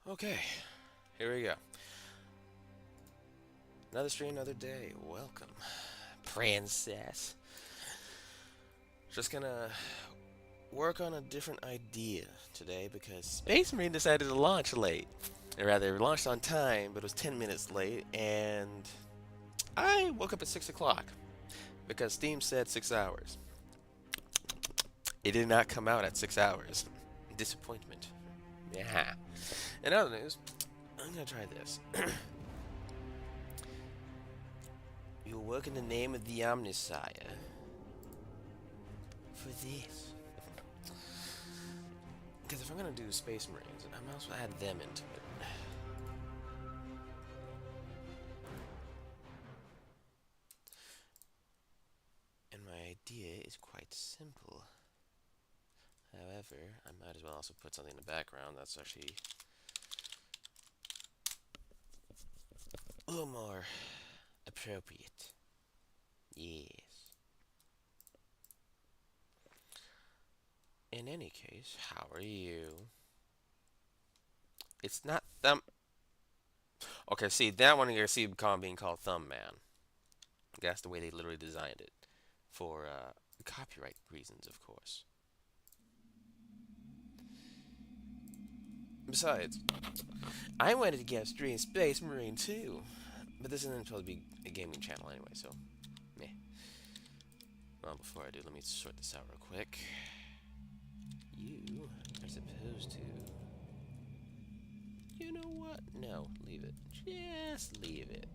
Okay, here we go. Another stream, another day. Welcome, princess. Just gonna work on a different idea today because Space Marine decided to launch late. Or rather, it launched on time, but it was 10 minutes late, and I woke up at 6 o'clock because Steam said 6 hours. It did not come out at 6 hours. Disappointment. Yeah. In other news, I'm gonna try this. You will work in the name of the Omnisire for this. Because if I'm gonna do Space Marines, I might as well add them into it. And my idea is quite simple. However, I might as well also put something in the background that's actually a little more appropriate. Yes. In any case, how are you? It's not Thumb. Okay, see, that one you see being called Thumb Man. That's the way they literally designed it. For copyright reasons, of course. Besides, I wanted to get stream Space Marine too. But this isn't supposed to be a gaming channel anyway, so meh. Well, before I do, let me sort this out real quick. You are supposed to... You know what? No, leave it. Just leave it.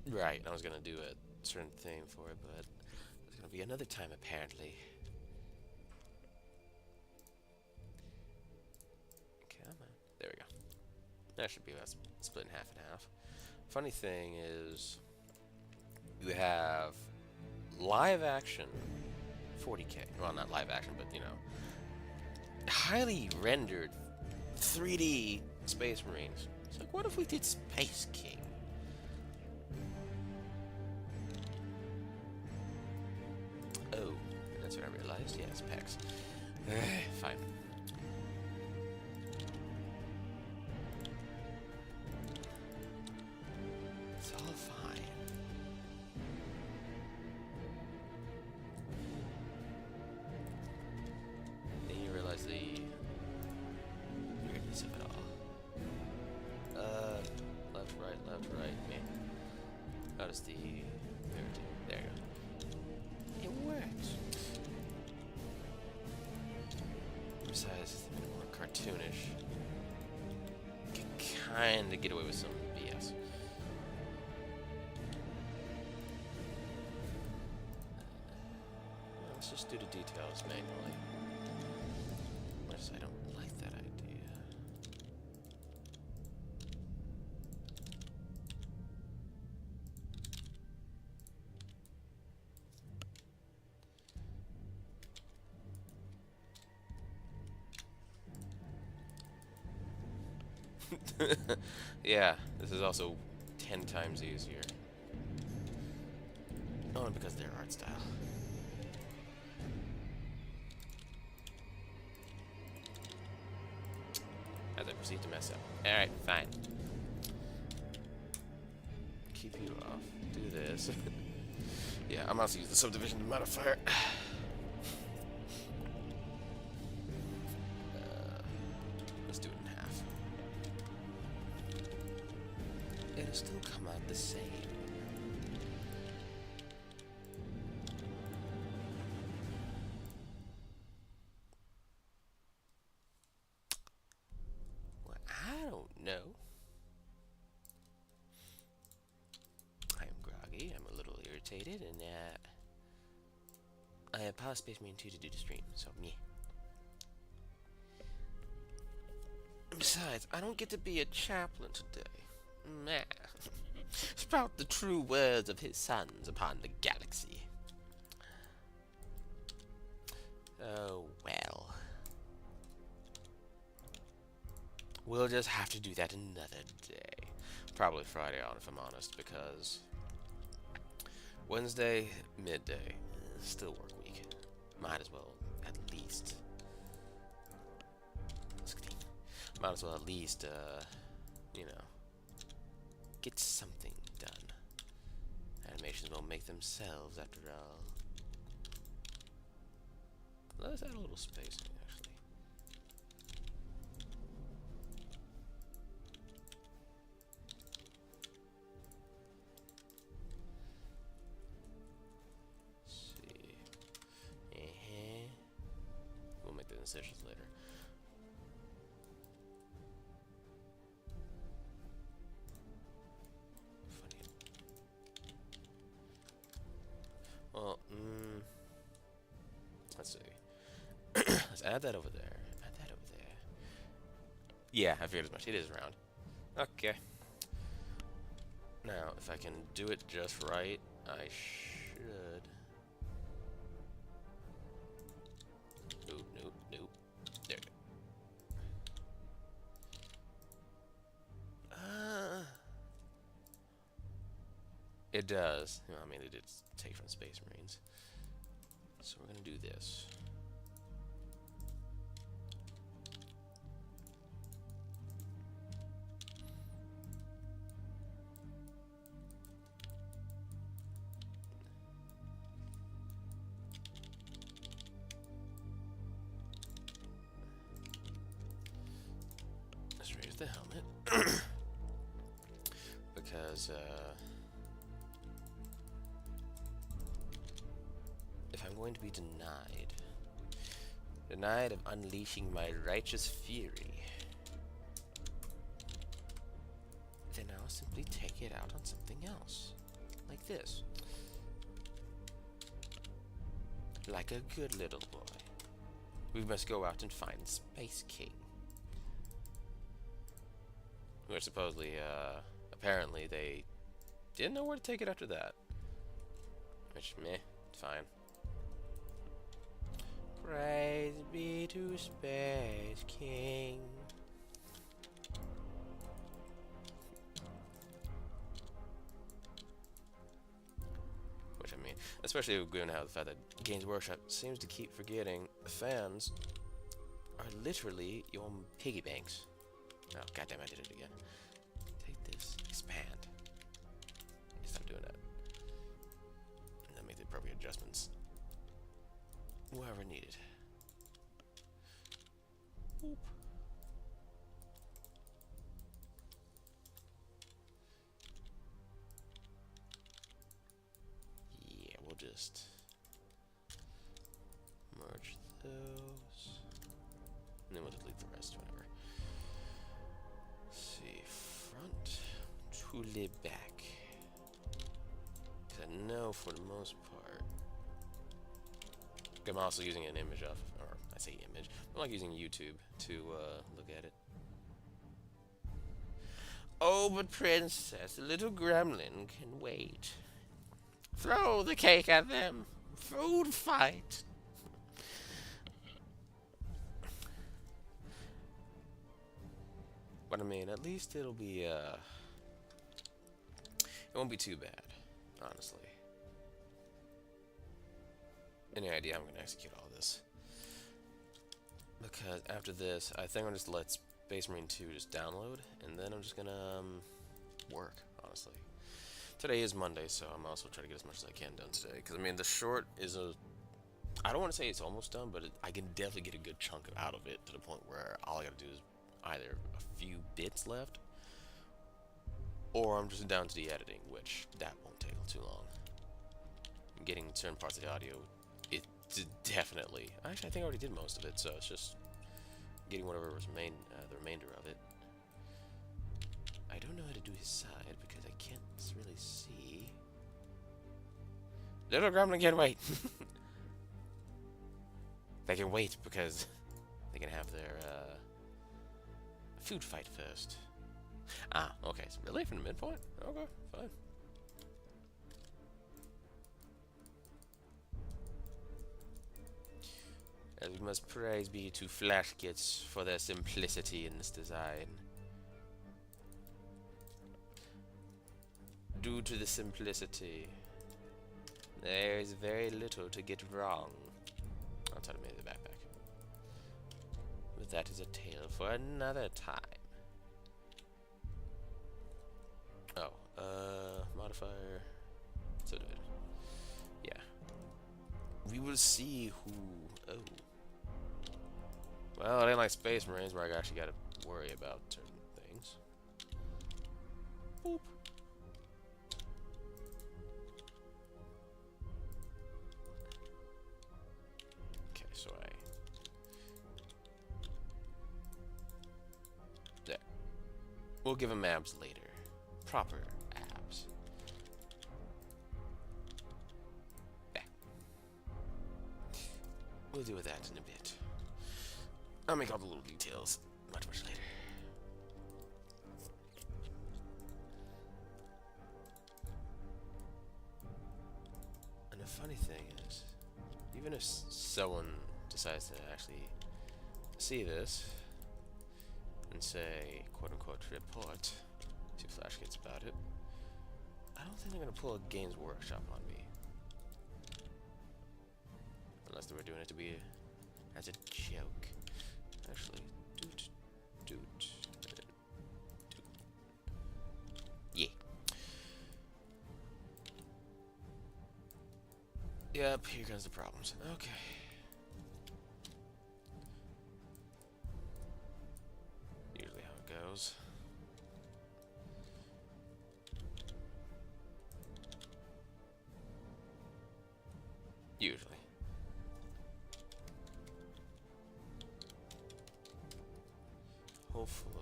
Right, I was gonna do a certain thing for it, but there's gonna be another time apparently. Come on. There we go. That should be about split in half and half. Funny thing is, you have live action 40K. Well, not live action, but you know, highly rendered 3D Space Marines. It's like, what if we did Space King? Oh, that's what I realized. Yes, pecs. Fine. It's all fine. Then you realize the weirdness of it all. Left, right, me. Notice the... There you go. It works. Besides, it's a bit more cartoonish. You can kinda get away with some BS. Let's just do the details manually. I don't like that idea. Yeah, this is also 10 times easier. Only because of their art style. As I proceed to mess up. Alright, fine. Keep you off. Do this. Yeah, I'm also using the subdivision modifier. Let's do it in half. It'll still come out the same. Well, I don't know. I'm groggy, I'm a little irritated, and I have paused Space Marine 2 to do the stream, so me. Besides, I don't get to be a chaplain today. Nah. Sprout the true words of his sons upon the galaxy. Oh, well. We'll just have to do that another day. Probably Friday on, if I'm honest, because Wednesday, midday, still work week. Might as well at least. Might as well at least, you know, get something done. Animations won't make themselves after all. Let's add a little spacing, actually. Let's see. We'll make the incisions later. Funny. Well, let's see. Let's add that over there. Add that over there. Yeah, I figured as much. It is round. Okay. Now, if I can do it just right, I should. Nope, nope, nope. There we go. It does. I mean, it did take from Space Marines. So we're gonna do this. Let's raise the helmet. Because, if I'm going to be denied of unleashing my righteous fury, then I'll simply take it out on something else. Like this. Like a good little boy. We must go out and find Space King. Where supposedly, apparently they didn't know where to take it after that. Which, meh, fine. Praise be to Space King. Which, I mean, especially given how the fact that Games Workshop seems to keep forgetting the fans are literally your piggy banks. Oh, goddamn, I did it again. Take this, expand. Stop doing that. And then make the appropriate adjustments wherever needed. Boop. Yeah, we'll just merge those. And then we'll delete the rest whenever. Let's see, front to the back. Because I know for the most part, I'm also using an image of, or I say image, I'm like using YouTube to look at it. Oh, but princess, the little gremlin can wait. Throw the cake at them. Food fight. But I mean, at least it'll be, it won't be too bad, honestly. Any idea how I'm going to execute all this? Because after this, I think I'm just let Space Marine 2 just download, and then I'm just going to work, honestly. Today is Monday, so I'm also trying to get as much as I can done today. Because, I mean, the short is I don't want to say it's almost done, but I can definitely get a good chunk out of it to the point where all I got to do is either a few bits left, or I'm just down to the editing, which that won't take too long. Getting certain parts of the audio, it definitely. Actually, I think I already did most of it, so it's just getting whatever was the remainder of it. I don't know how to do his side because I can't really see. Little gremlin can wait. They can wait because they can have their food fight first. Ah, okay. So really from the midpoint? Okay, fine. As we must praise be to Flash Kits for their simplicity in this design. Due to the simplicity, there is very little to get wrong. outside of maybe the backpack. But that is a tale for another time. Oh, modifier. Subdivided. Yeah. We will see who. Oh. Well, it ain't like Space Marines where I actually gotta worry about certain things. Boop. Okay, so there. We'll give him abs later. Proper abs. There. We'll deal with that in a bit. I'll make all the little details much later. And the funny thing is, even if someone decides to actually see this and say, quote-unquote, report, see if Flash gets about it, I don't think they're going to pull a Games Workshop on me. Unless they were doing it to be as a joke. Actually, yeah. Yep, here comes the problems. Okay. Usually how it goes. Usually. Hopefully.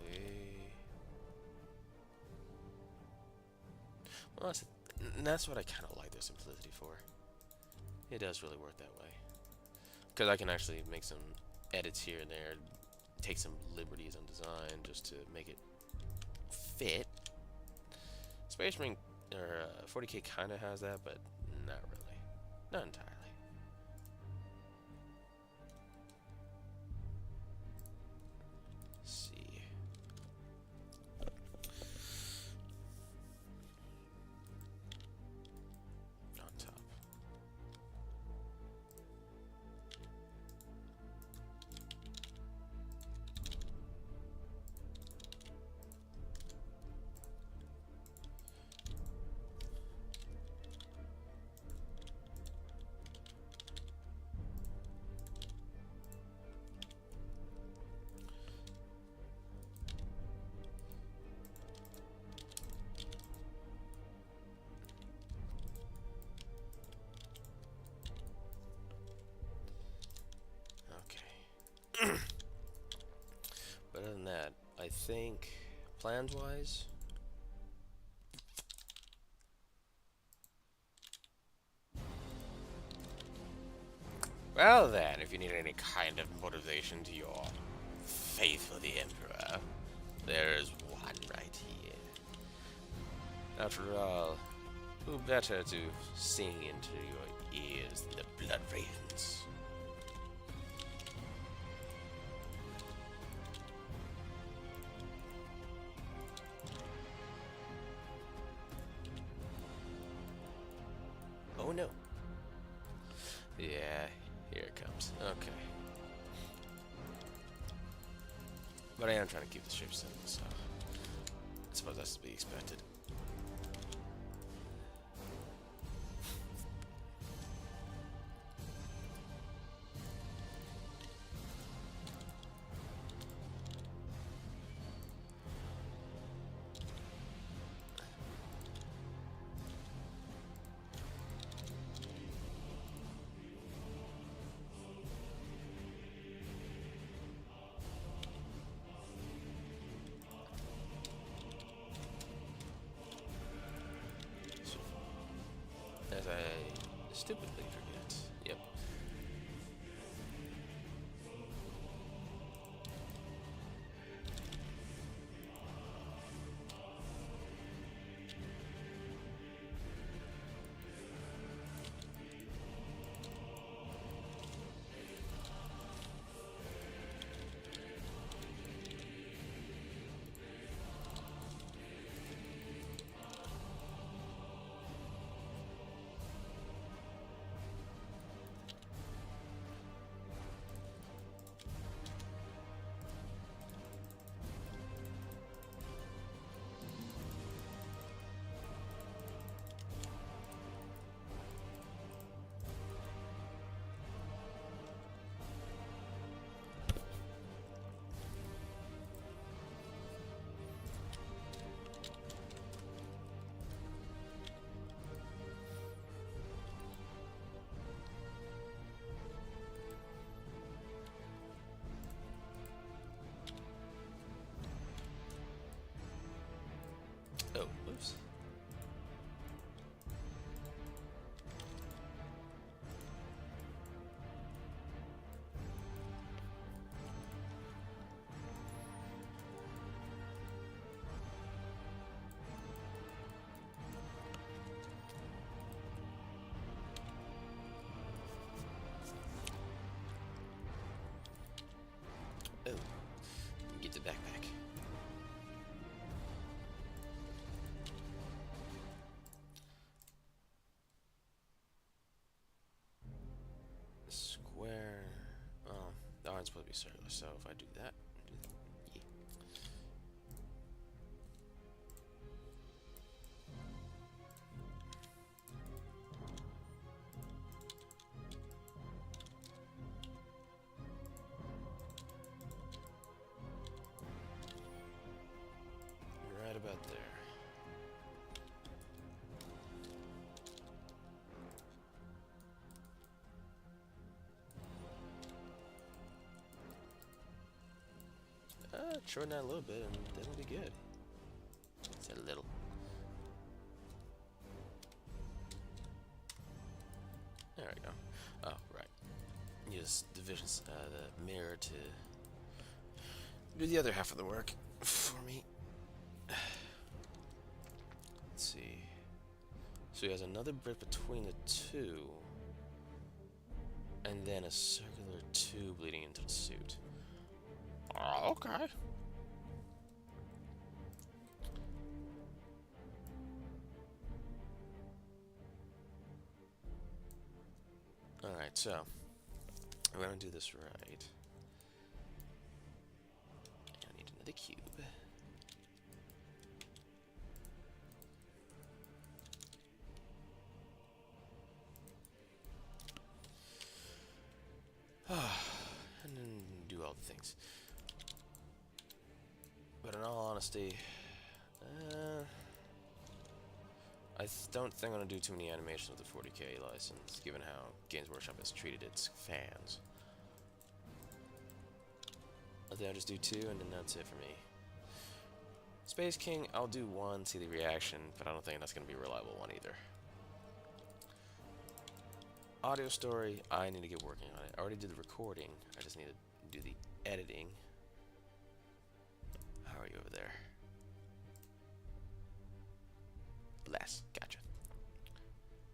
Well, that's what I kind of like their simplicity for. It does really work that way. Because I can actually make some edits here and there, take some liberties on design just to make it fit. Space Marine, or 40K kind of has that, but not really. Not entirely. But other than that, I think plans-wise, well then, if you need any kind of motivation to your faith for the Emperor, there is one right here. After all, who better to sing into your ears than the Blood Ravens? Oh no. Yeah, here it comes. Okay. But I am trying to keep the ship simple, so I suppose that's to be expected. As I stupidly forget. Yep. be circular. So if I do that, yeah. Right about there. Shorten that a little bit and that'll be good. It's a little. There we go. Oh, right. Use divisions, the mirror to do the other half of the work for me. Let's see. So he has another bit between the two, and then a circular tube leading into the suit. Oh, okay. Alright, so we're gonna do this right. I need another cube. And then do all the things. But in all honesty, I don't think I'm going to do too many animations with the 40k license, given how Games Workshop has treated its fans. I think I'll just do 2, and then that's it for me. Space King, I'll do 1, see the reaction, but I don't think that's going to be a reliable one either. Audio story, I need to get working on it. I already did the recording, I just need to do the editing. How are you over there? Less, gotcha.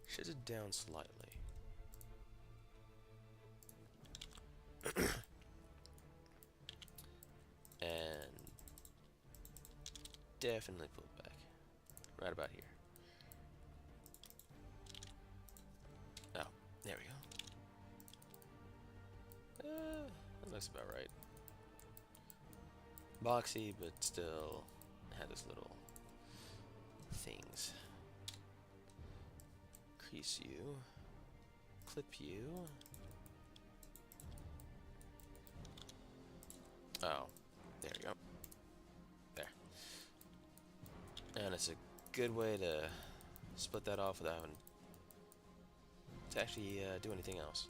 Shift it down slightly. And definitely pull it back. Right about here. Oh, there we go. That looks about right. Boxy, but still had this little things. Crease you. Clip you. Oh, there we go. There. And it's a good way to split that off without having to actually do anything else.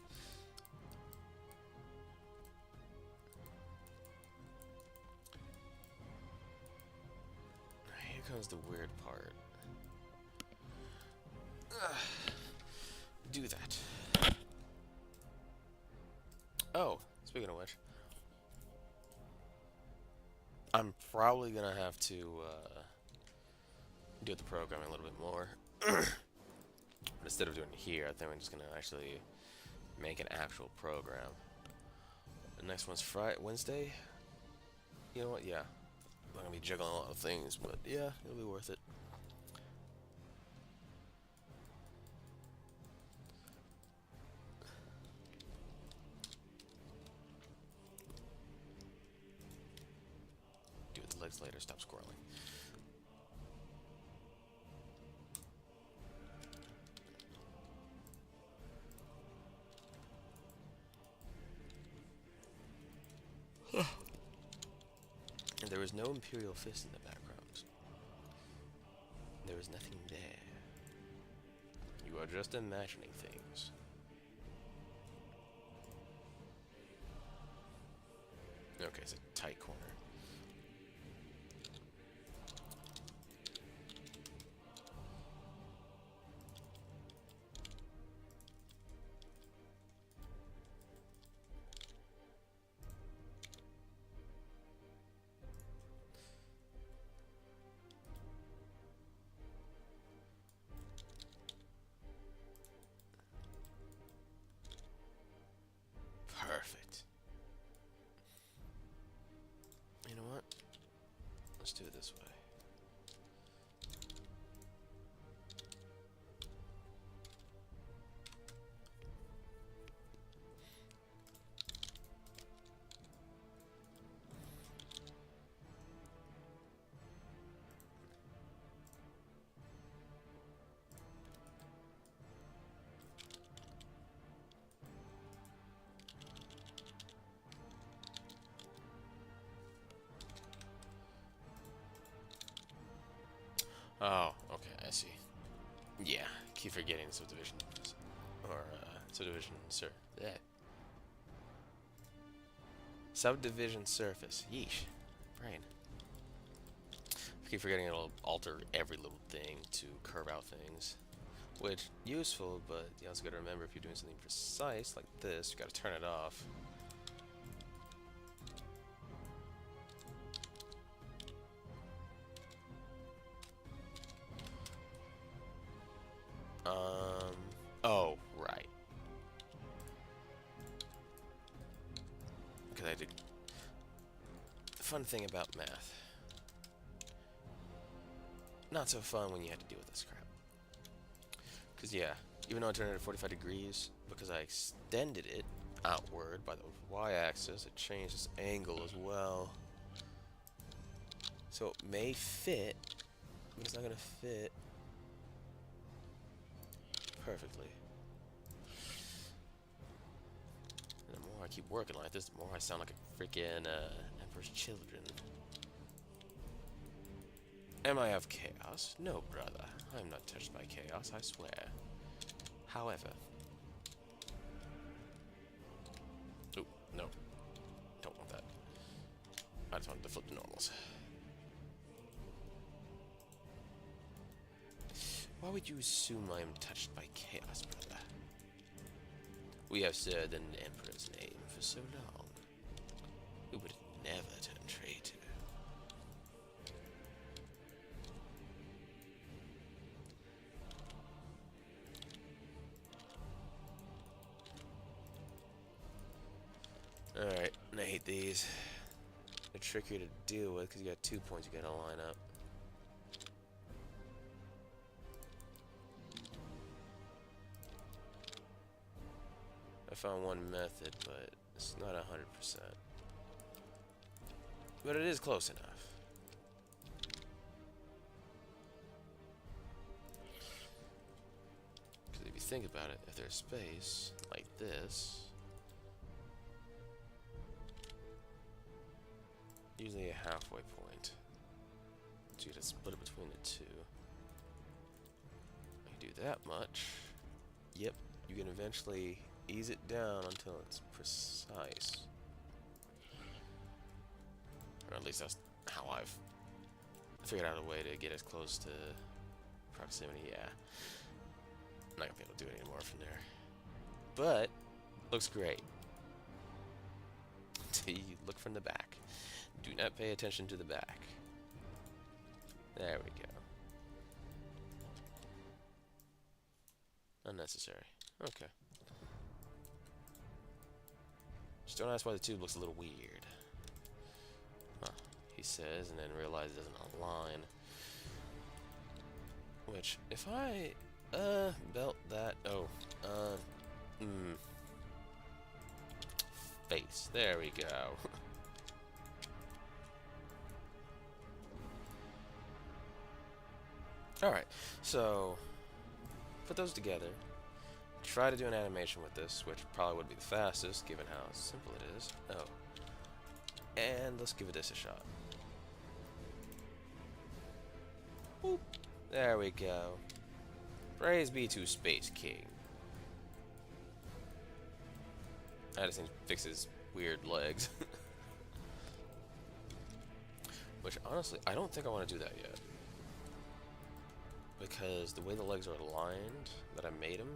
Here comes the weird part. Do that. Oh, speaking of which, I'm probably gonna have to do the programming a little bit more. But instead of doing it here, I think I'm just gonna actually make an actual program. The next one's Wednesday. You know what? Yeah, I'm gonna be juggling a lot of things, but yeah, it'll be worth it. Do it the legs later. Stop squirreling. And there was no Imperial Fist in the background. There was nothing there. You are just imagining things. Okay, it's a tight corner. Perfect. You know what? Let's do it this way. Oh, okay, I see. Yeah, keep forgetting subdivision. Or, subdivision, sir. Yeah. Subdivision surface. Yeesh. Brain. I keep forgetting it'll alter every little thing to curve out things. Which, useful, but you also gotta remember if you're doing something precise like this, you gotta turn it off. Oh, right. Because I did. The fun thing about math. Not so fun when you have to deal with this crap. Because, yeah, even though I turned it at 45 degrees, because I extended it outward by the y-axis, it changed its angle as well. So it may fit, but it's not going to fit perfectly. And the more I keep working like this, the more I sound like a freaking Emperor's Children. Am I of chaos? No, brother. I'm not touched by chaos, I swear. However... Oh, no. Don't want that. I just wanted to flip the normals. Why would you assume I am touched by chaos, brother? We have served an Emperor's name for so long. We would never turn traitor. Alright, and I hate these. They're trickier to deal with because you got 2 points you gotta line up. I found one method, but it's not 100%. But it is close enough. Because if you think about it, if there's space like this, usually a halfway point. So you gotta split it between the two. I can do that much. Yep, you can eventually ease it down until it's precise. Or at least that's how I've figured out a way to get as close to proximity. Yeah. I'm not gonna be able to do it anymore from there. But, looks great. Until you look from the back. Do not pay attention to the back. There we go. Unnecessary. Okay. Just don't ask why the tube looks a little weird. Huh, he says, and then realizes it doesn't align. Which, if I, belt that, face. There we go. Alright, so, put those together. Try to do an animation with this, which probably would be the fastest, given how simple it is. Oh. And let's give this a shot. Boop. There we go. Praise be to Space King. I just need to fix his weird legs. Which, honestly, I don't think I want to do that yet. Because the way the legs are aligned, that I made them...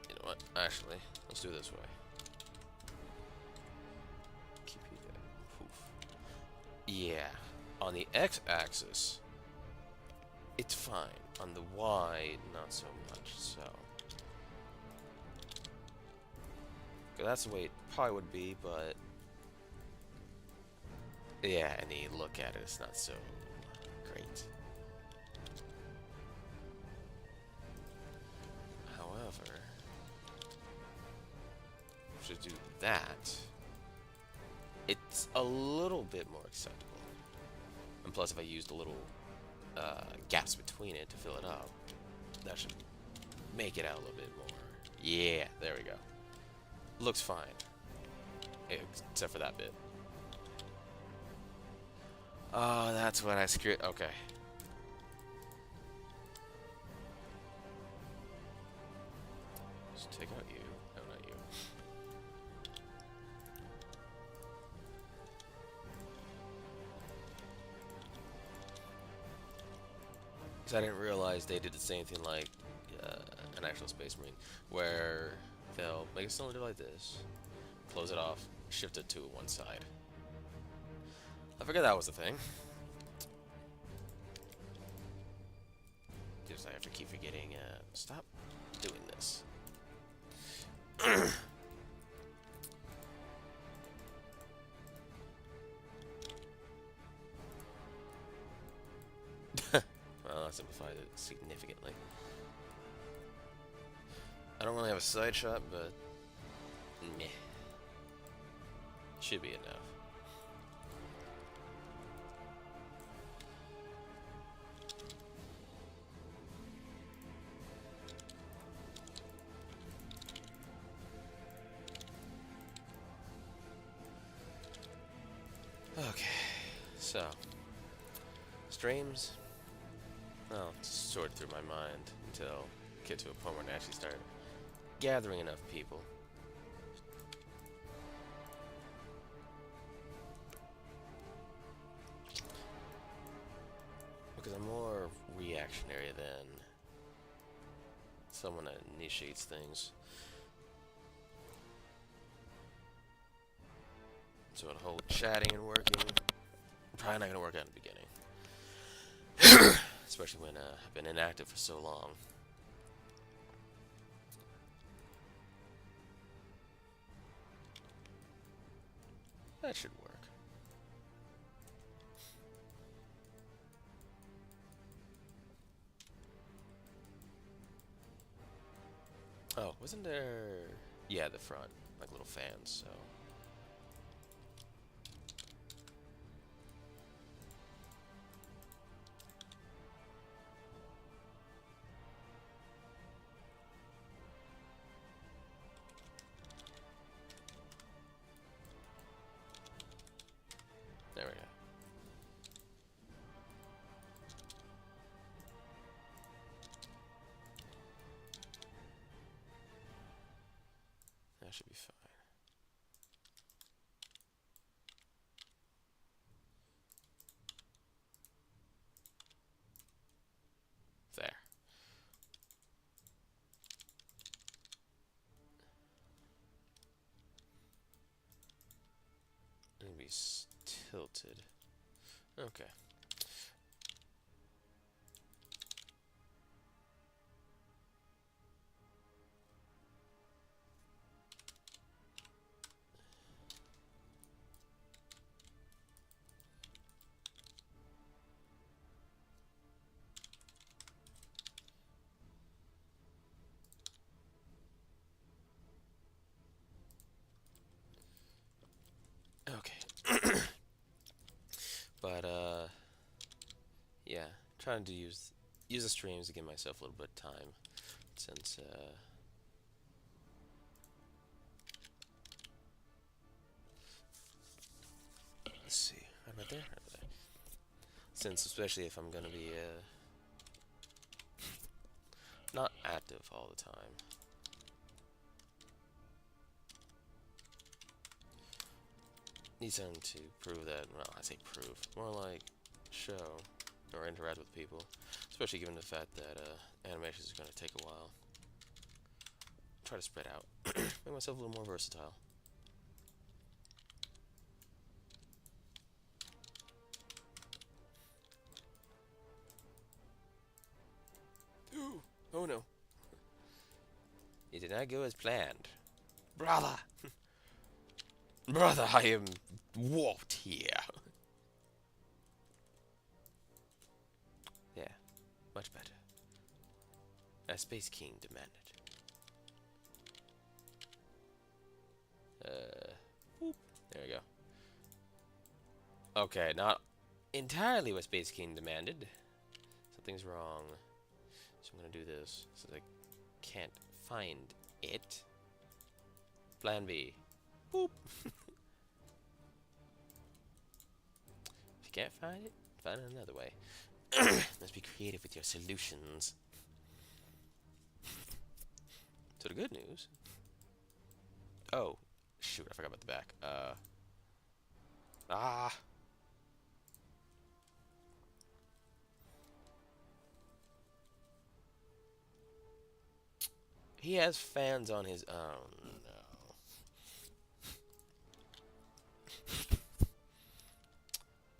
You know what? Actually, let's do it this way. Keep you there. Poof. Yeah. On the x-axis, it's fine. On the y, not so much, so... That's the way it probably would be, but... Yeah, and you look at it, it's not so great. However... to do that, it's a little bit more acceptable. And plus, if I used a little gaps between it to fill it up, that should make it out a little bit more. Yeah, there we go. Looks fine. Except for that bit. Oh, that's what I screwed. Okay. Because I didn't realize they did the same thing like uh, an actual Space Marine, where they'll make a cylinder like this, close it off, shift it to one side. I forgot that was a thing. Just I have to keep forgetting. Stop doing this. Well, that simplified it significantly. I don't really have a side shot, but meh. Should be enough. Okay, so streams. Well, sort through my mind until I get to a point where I actually start gathering enough people. Because I'm more reactionary than someone that initiates things. So the whole chatting and working, probably not going to work out in the beginning. Especially when I've been inactive for so long. That should work. Oh, wasn't there... Yeah, the front. Like little fans, so... There we go. That should be fine. There. Maybe tilted. Okay. Okay. But yeah, trying to use the streams to give myself a little bit of time, since let's see, right there, right there. Since especially if I'm gonna be not active all the time. Need something to prove that, well, I say prove, more like show or interact with people, especially given the fact that animation is going to take a while. Try to spread out, make myself a little more versatile. Ooh, oh no. It did not go as planned. Brother! Brother, I am warped here. Yeah, much better. As Space King demanded. Whoop. There we go. Okay, not entirely what Space King demanded. Something's wrong. So I'm gonna do this, since I can't find it. Plan B. Boop. If you can't find it, find it another way. Must be creative with your solutions. So the good news... Oh, shoot, I forgot about the back. Ah! He has fans on his own. No.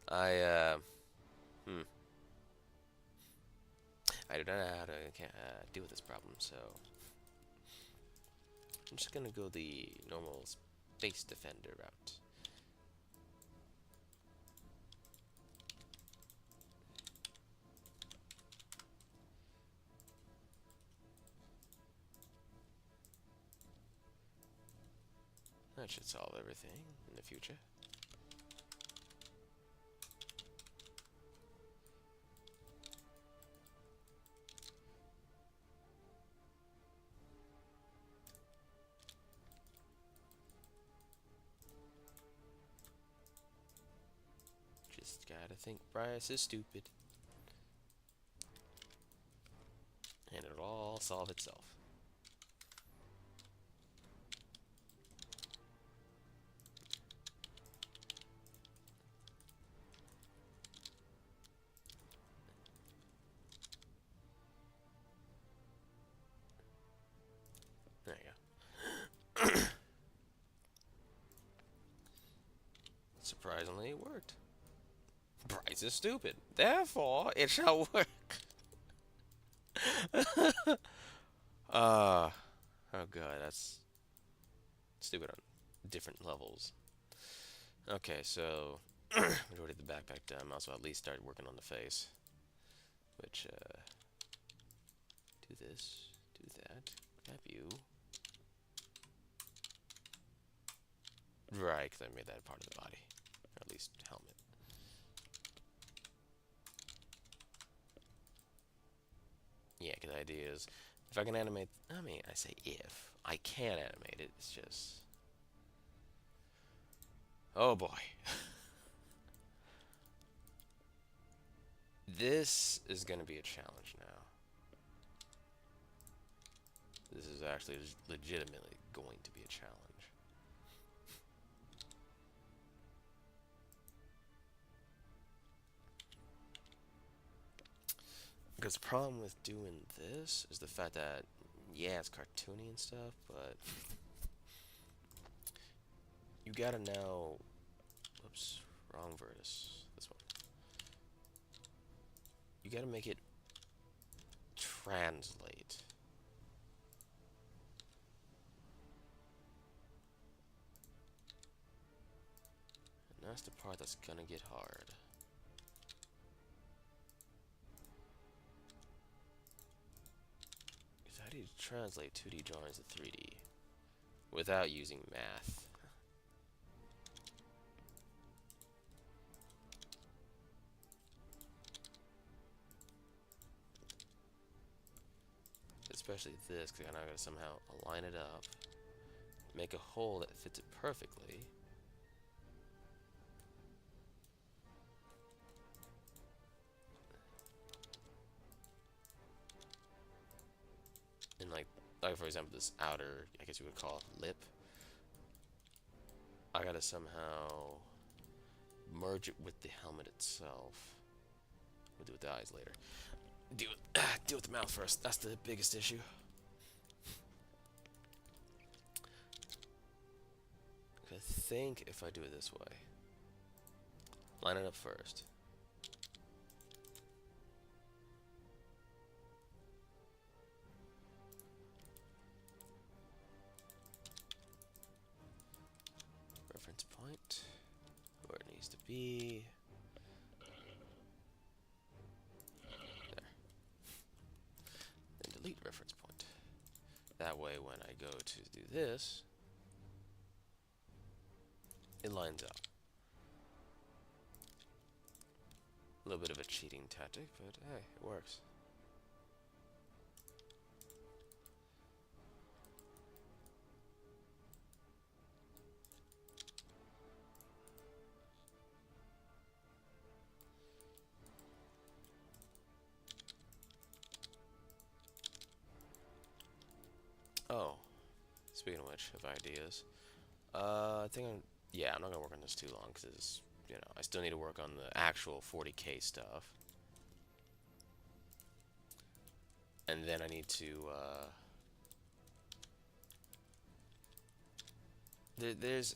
I, hmm. I do not know how to deal with this problem, so I'm just gonna go the normal Space Defender route. That should solve everything in the future. Just gotta think Bryce is stupid. And it'll all solve itself. There you go. Surprisingly, it worked. Bryce is stupid. Therefore, it shall work. uh, oh god, that's stupid on different levels. Okay, so majority of the backpack done. Also, at least start working on the face. Which, do this, do that, grab you. Right, because I made that part of the body. Or at least helmet. Yeah, because the idea is, if I can animate, I mean, I say if. I can animate it, it's just... Oh boy. This is going to be a challenge now. This is actually legitimately going to be a challenge. Because the problem with doing this is the fact that, yeah, it's cartoony and stuff, but you gotta now, whoops, wrong vertex, this one. You gotta make it translate. And that's the part that's gonna get hard. Because how do you translate 2D drawings to 3D without using math? Especially this, because I gotta somehow align it up, make a hole that fits it perfectly. And like for example, this outer, I guess you would call it lip. I gotta somehow merge it with the helmet itself. We'll deal with the eyes later. Deal with the mouth first. That's the biggest issue. I think if I do it this way, line it up first. Reference point, where it needs to be. There. Then delete reference point. That way when I go to do this, it lines up. A little bit of a cheating tactic, but hey, it works. Oh, speaking of which, of ideas, I think I'm not gonna work on this too long because I still need to work on the actual 40K stuff, and then I need to there's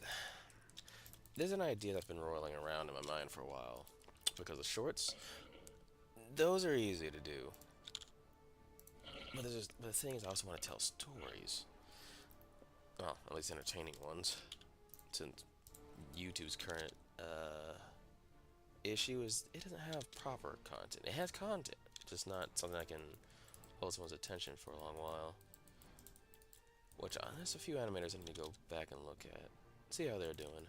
an idea that's been rolling around in my mind for a while because the shorts, those are easy to do. But the thing is, I also want to tell stories. Well, at least entertaining ones. Since YouTube's current issue is it doesn't have proper content. It has content, just not something that can hold someone's attention for a long while. Which there's a few animators I need to go back and look at, see how they're doing.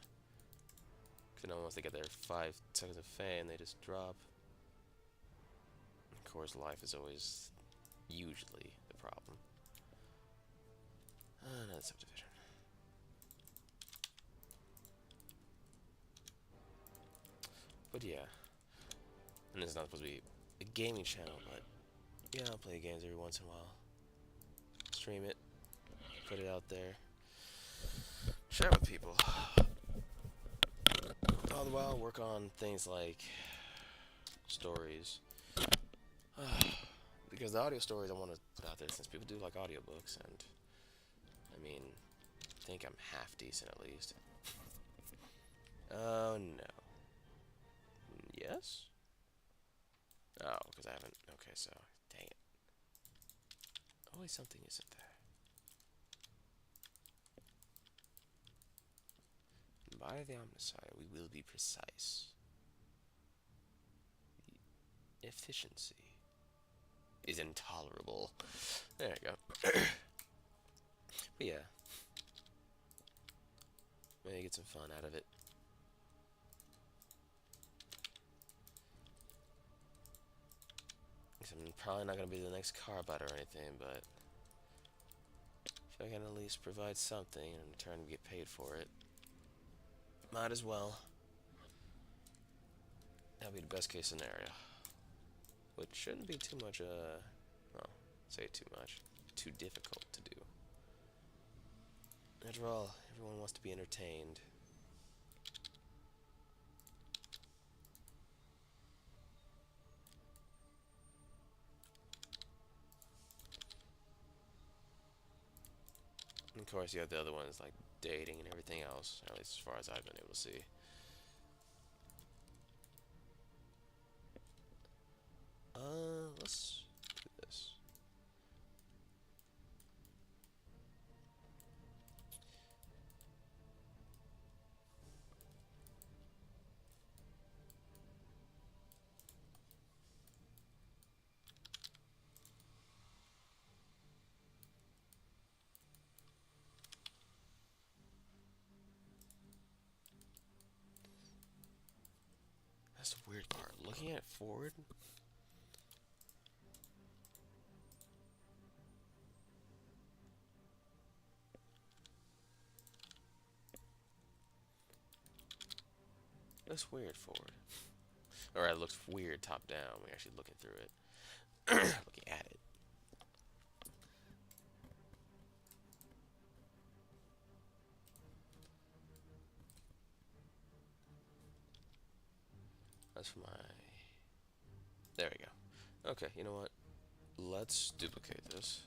Because no one wants to get their 5 seconds of fame, they just drop. Of course, life is always usually the problem. Another subdivision. But yeah, and this is not supposed to be a gaming channel, but yeah, I'll play games every once in a while. Stream it, put it out there, share it with people. All the while, work on things like stories. Because the audio stories I want to put out there, since people do like audiobooks, and I mean, I think I'm half decent at least. Oh no. Yes? Oh, because I haven't. Okay, so dang it. Always something isn't there. By the Omnissiah, we will be precise. The efficiency is intolerable. There you go. But yeah. Maybe get some fun out of it. I'm probably not going to be the next car bot or anything, but if I can at least provide something and in return get paid for it, might as well. That'll be the best case scenario. Which shouldn't be too much, well, say too much, too difficult to do. After all, everyone wants to be entertained. And of course, you have the other ones like dating and everything else, at least as far as I've been able to see. Let's do this. That's the weird part. Looking at it forward. Looks weird forward. Or it looks weird top down when you're actually looking through it. Looking at it. That's my... There we go. Okay, you know what? Let's duplicate this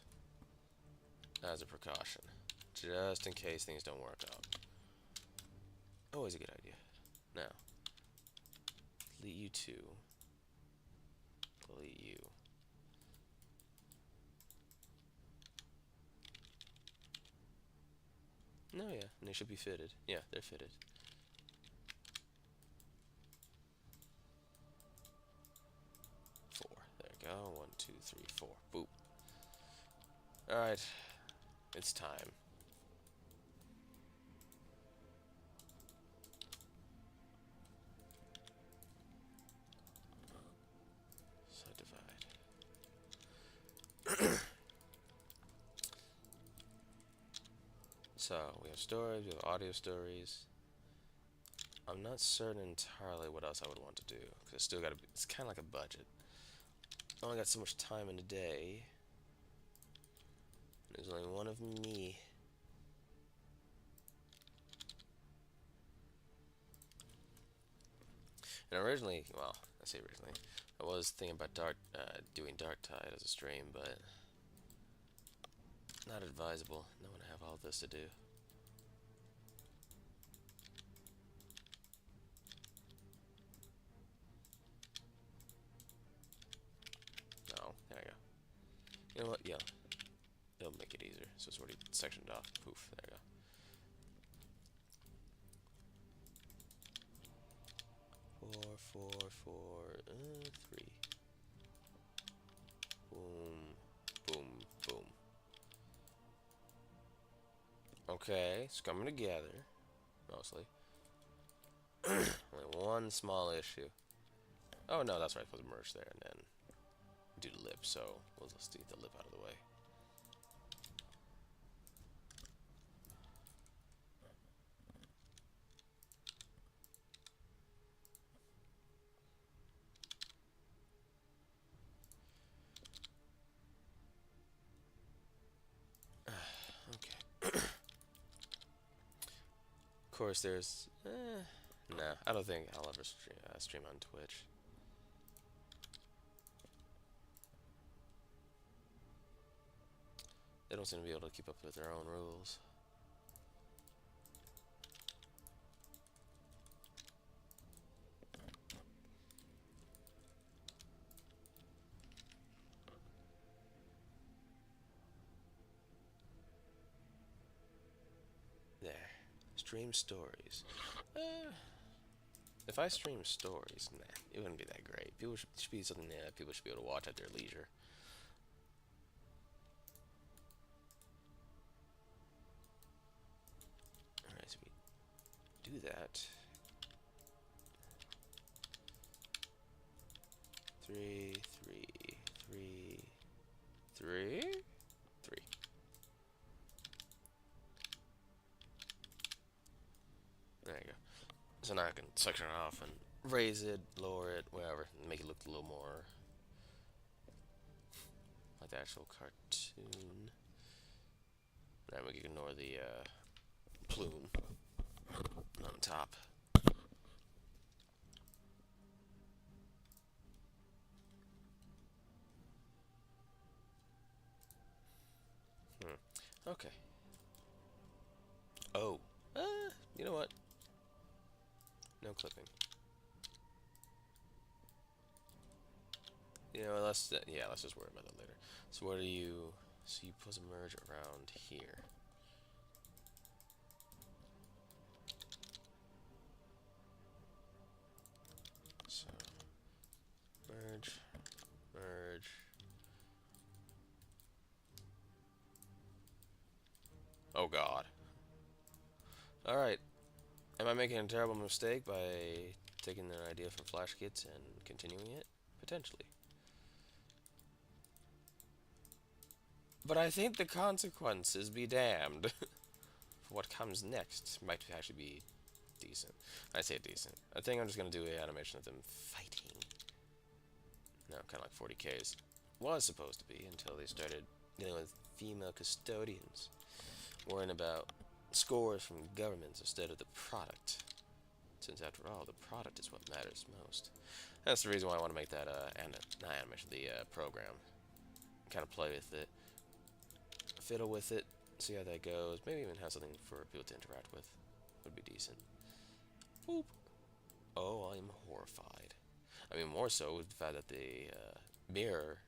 as a precaution. Just in case things don't work out. Always a good idea. Now, delete you two. Delete you. No, yeah, and they should be fitted. Yeah, they're fitted. Four. There we go. 1, 2, 3, 4. Boop. Alright. It's time. Subdivide. So, we have stories, we have audio stories. I'm not certain entirely what else I would want to do, because it's still got to be, it's kind of like a budget. I only got so much time in a day. There's only one of me. And originally, well, I say originally, I was thinking about doing Dark Tide as a stream, but not advisable. No one have all this to do. You know what? Yeah, it'll make it easier. So it's already sectioned off. Poof. There you go. 4, 4, 4, 3. Boom, boom, boom. Okay, it's coming together, mostly. Only one small issue. Oh no, that's right. Put the merge there and then do the lip. So we'll just get the lip out of the way. Okay. Of course, there's. Nah, I don't think I'll ever stream on Twitch. They don't seem to be able to keep up with their own rules. There. Stream stories. If I stream stories, nah, it wouldn't be that great. People should be something that people should be able to watch at their leisure. Alright, so we do that. 3, 3, 3, 3, 3. There you go. So now I can section it off and raise it, lower it, whatever, and make it look a little more like the actual cartoon. Then we can ignore the plume on top. Okay. Oh. You know what? No clipping. You know, yeah, let's just worry about that later. So what do you... So you put a merge around here. So... Merge. Merge. Oh god. Alright. Am I making a terrible mistake by taking an idea from Flash Kits and continuing it? Potentially. But I think the consequences be damned. For what comes next might actually be decent. I say decent. I think I'm just going to do an animation of them fighting. No, kind of like 40Ks. Was supposed to be until they started dealing with female custodians. Worrying about scores from governments instead of the product. Since after all, the product is what matters most. That's the reason why I want to make that, not animation, the program. Kind of play with it. Fiddle with it. See how that goes. Maybe even have something for people to interact with. Would be decent. Boop. Oh, I'm horrified. I mean, more so with the fact that the mirror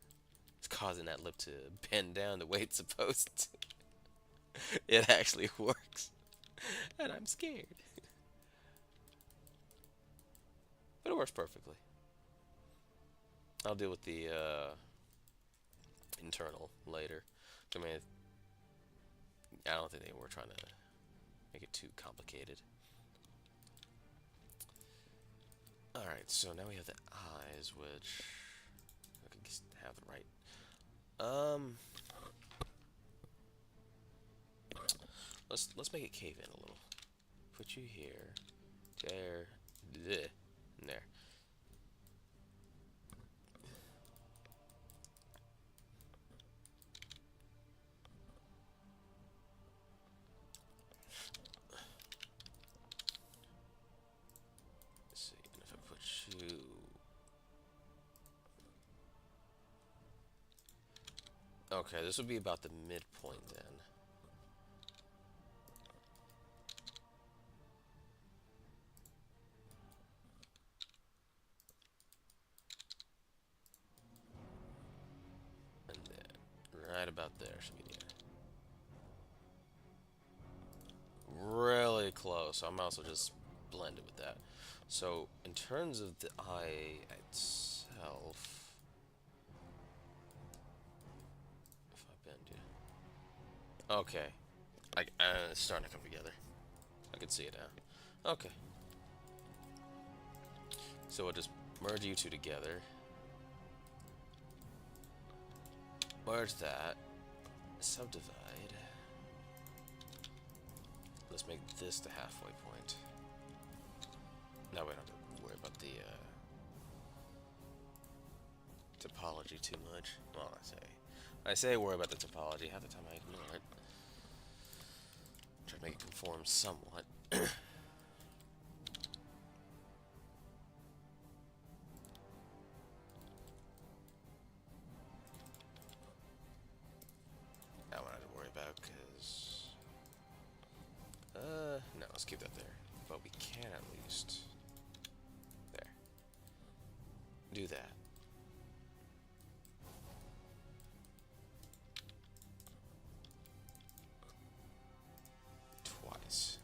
is causing that lip to bend down the way it's supposed to. It actually works. And I'm scared. But it works perfectly. I'll deal with the internal later. I mean, I don't think they were trying to make it too complicated. Alright, so now we have the eyes, which I can have it right. Let's make it cave in a little. Put you here, there, and there. Let's see, and if I put you... Okay, this would be about the midpoint then. And then there should be really close. So I'm also just blended with that. So in terms of the eye itself, if I bend you, okay, it's starting to come together. I can see it now. Okay, so we'll just merge you two together. Merge that. Subdivide. Let's make this the halfway point. Now we don't have to worry about the topology too much. Well, I say worry about the topology. Half the time I ignore it. Try to make it conform somewhat. That one I have to worry about because no, let's keep that there. But we can at least there do that. Twice.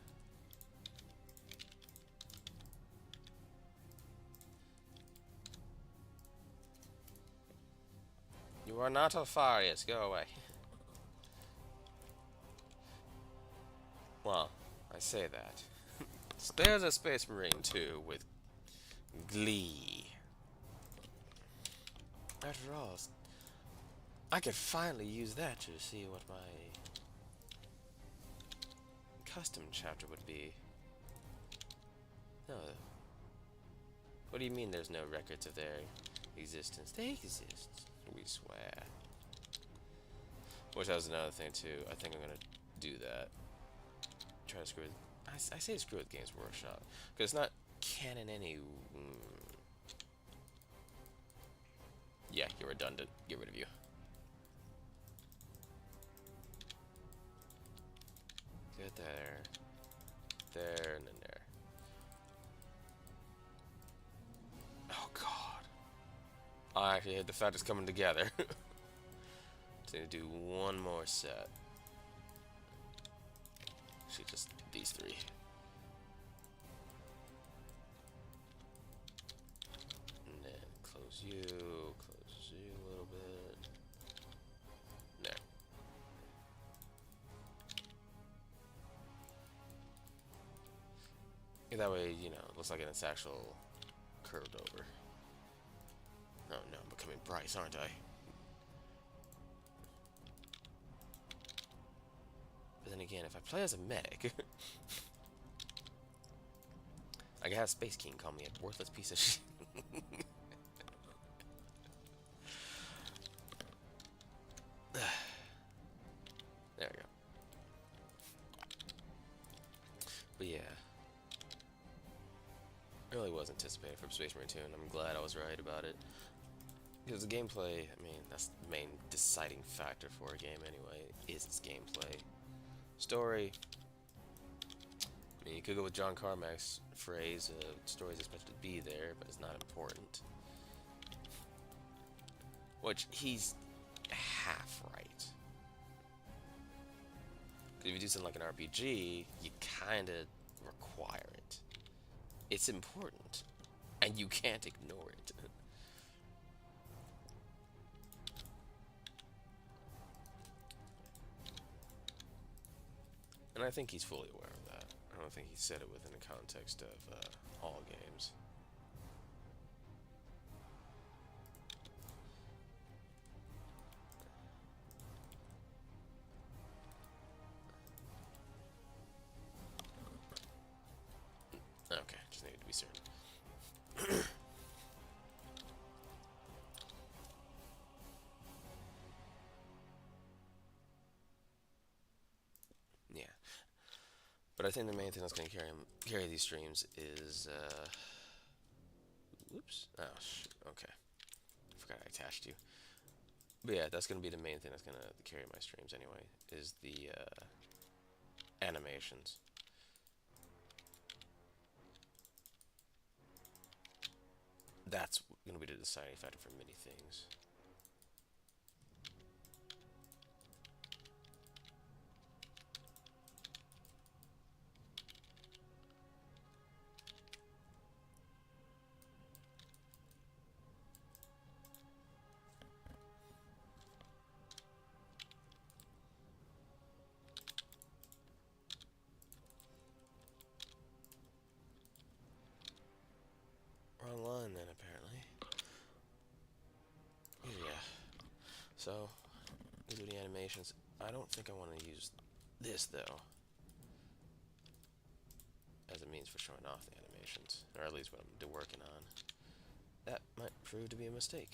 You are not Alfarius. Go away. Well, I say that. There's a Space Marine too with glee. After all, I could finally use that to see what my custom chapter would be. No. What do you mean there's no records of their existence? They exist, we swear. Which that was another thing too. I think I'm gonna do that. Try to screw with, I say screw with Games Workshop because it's not canon any. Yeah, you're redundant. Get rid of you. Get there, and then there. Oh God! I actually hate the fact it's coming together. So need to do one more set. Actually, just these three. And then close you a little bit. There. That way, you know, it looks like it's actual curved over. Oh no, I'm becoming Bryce, aren't I? But then again, if I play as a medic, I can have Space King call me a worthless piece of shit. There we go. But yeah. It really was anticipated from Space Marine 2, and I'm glad I was right about it. Because the gameplay, I mean, that's the main deciding factor for a game anyway, is its gameplay. Story, I mean, you could go with John Carmack's phrase, story's expected to be there, but it's not important. Which, he's half right. If you do something like an RPG, you kinda require it. It's important, and you can't ignore it. And I think he's fully aware of that. I don't think he said it within the context of all games. Okay, just needed to be certain. Yeah. But I think the main thing that's going to carry these streams is, whoops. Oh, shoot. Okay. I forgot I attached you. But yeah, that's going to be the main thing that's going to carry my streams anyway, is the, animations. That's going to be the deciding factor for many things. So, these are the animations. I don't think I want to use this, though, as a means for showing off the animations, or at least what I'm working on. That might prove to be a mistake.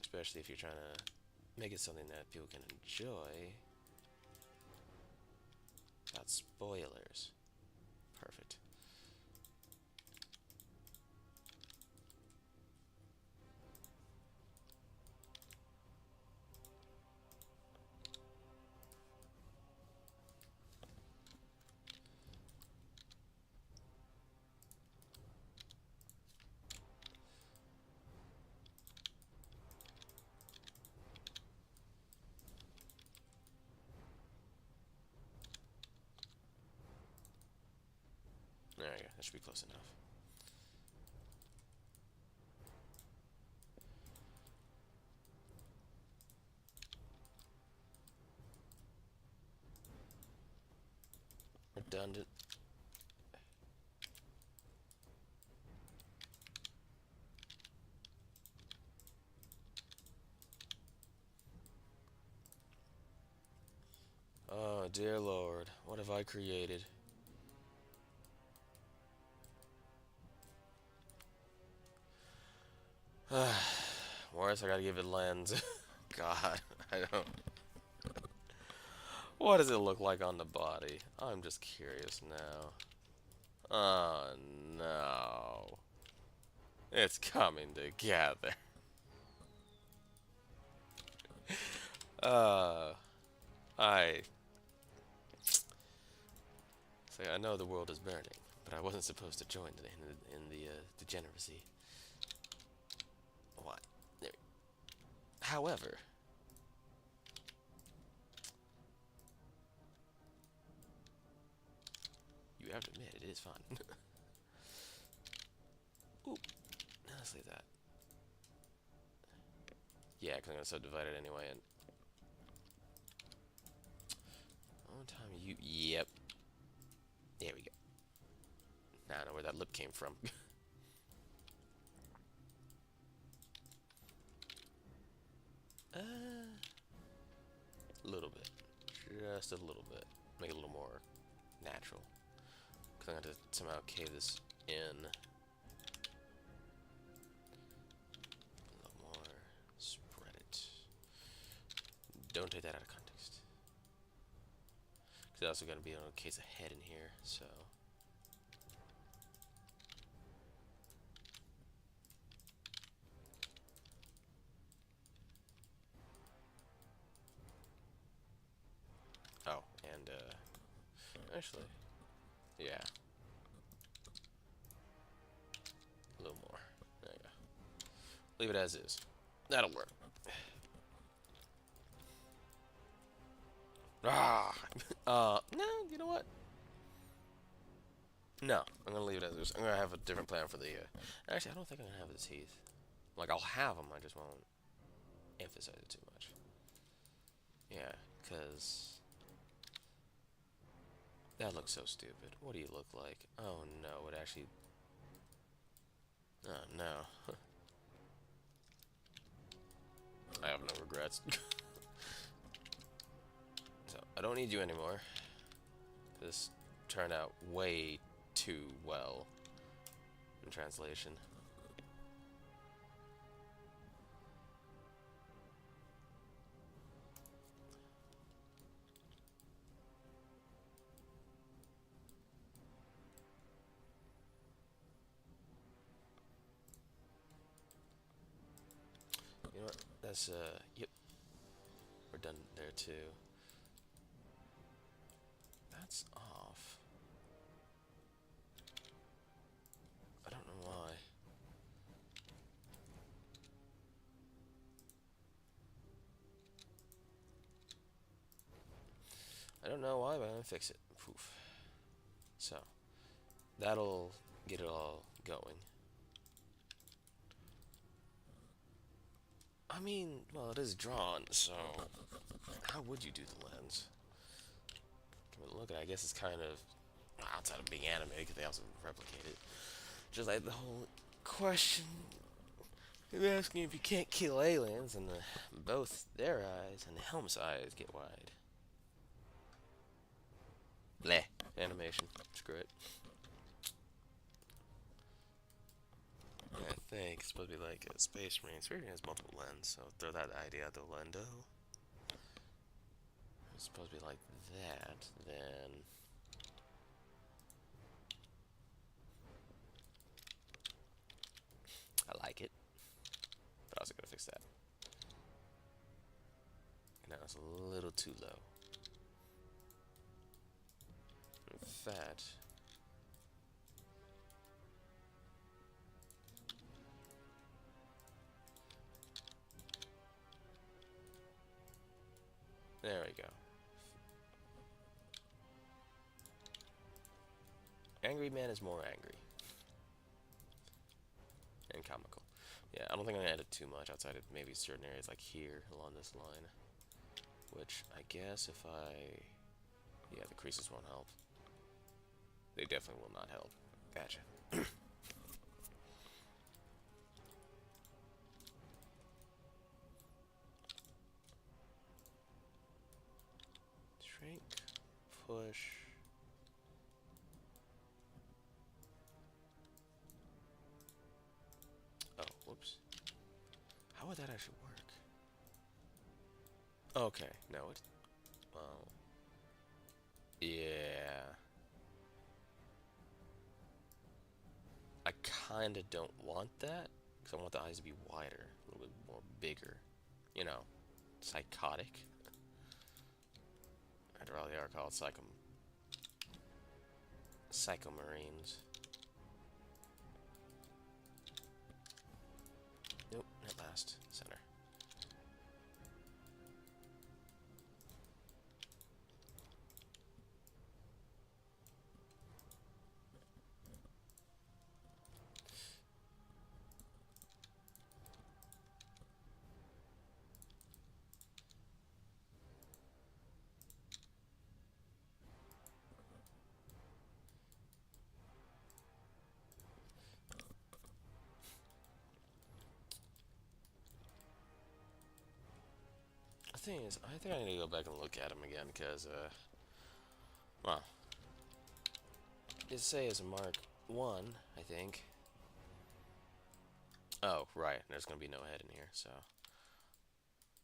Especially if you're trying to make it something that people can enjoy. Without spoilers. Perfect. There we go. That should be close enough. Redundant. Oh, dear Lord. What have I created? Worse, I gotta give it lens. God, I don't. What does it look like on the body? I'm just curious now. Oh no. It's coming together. Uh, I. Say, I know the world is burning, but I wasn't supposed to join in the degeneracy. What? There. However, you have to admit it is fun. Ooh, now let's leave that. Yeah, because I'm gonna subdivide it anyway. And one time you. Yep. There we go. Now I know where that lip came from. A little bit. Just a little bit. Make it a little more natural. Because I'm going to somehow cave this in. A little more. Spread it. Don't take that out of context. Because it's also going to be able to case a head in here, so. Oh, and, actually, yeah. A little more. There you go. Leave it as is. That'll work. Ah! No, you know what? No, I'm gonna leave it as is. I'm gonna have a different plan for the, actually, I don't think I'm gonna have the teeth. Like, I'll have them, I just won't emphasize it too much. Yeah, because that looks so stupid. What do you look like? Oh no, it actually... Oh no. I have no regrets. So, I don't need you anymore. This turned out way too well in translation. You know what? That's, yep. We're done there too. That's off. I don't know why. I don't know why, but I'm gonna fix it. Poof. So, that'll get it all going. I mean, well, it is drawn, so how would you do the lens? I mean, look, I guess it's kind of outside of being animated, because they also replicate it. Just like the whole question, they're asking if you can't kill aliens, and both their eyes and the helm's eyes get wide. Bleh. Animation. Screw it. I think it's supposed to be like a Space Marine. Space Marine has multiple lens, so throw that idea out the window. It's supposed to be like that, then... I like it. But I was gonna fix that. And that was a little too low. In fact... There we go. Angry man is more angry. And comical. Yeah, I don't think I'm gonna edit too much outside of maybe certain areas like here along this line. Which, I guess if I... Yeah, the creases won't help. They definitely will not help. Gotcha. Shrink, push. Oh, whoops. How would that actually work? Okay, no, it... Well... Yeah... I kinda don't want that, because I want the eyes to be wider, a little bit more bigger. You know, psychotic. After all, they are called Psychomarines. Nope, not last. Center. The thing is, I think I need to go back and look at them again, because, well, it says Mark 1, I think. Oh, right, there's gonna be no head in here, so...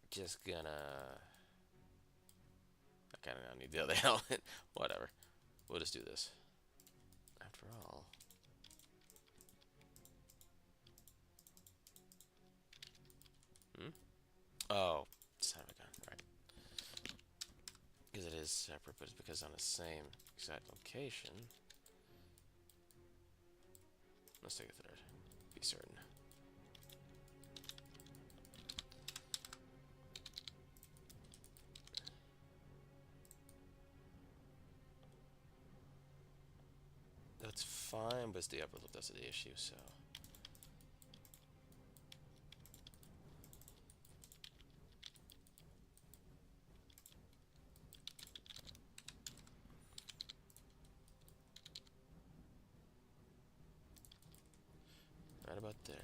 Just gonna... I kinda don't need the other helmet. Whatever. We'll just do this. After all... Hmm? Oh, son of a gun, right. Because it is separate, but it's because on the same exact location. Let's take a third. Be certain. That's fine, but it's the upper lip that's the issue, so... Right about there.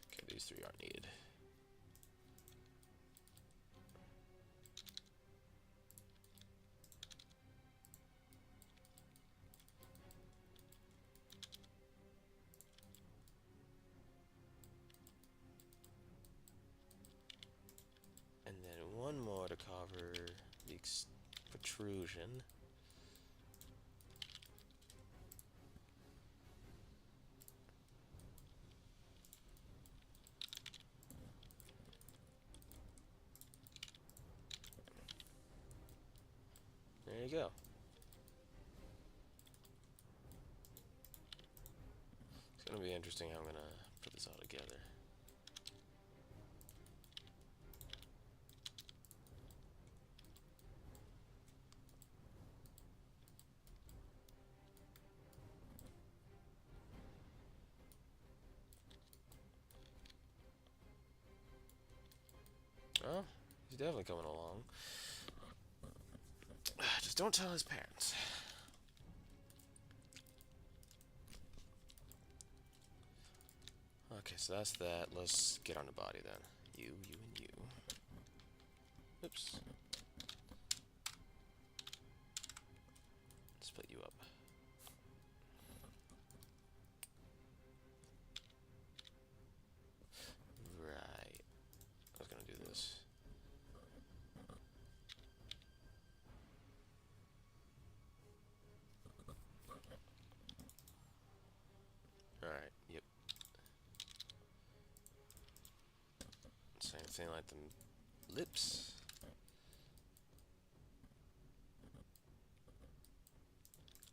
Okay, these three aren't needed. And then one more to cover the protrusion. There you go. It's gonna be interesting how I'm gonna put this all together. definitely coming along. Just don't tell his parents. Okay, so that's that. Let's get on the body then. You, and you. Oops. Split you up. Right. I was gonna do this. Alright, yep. Same thing like the lips.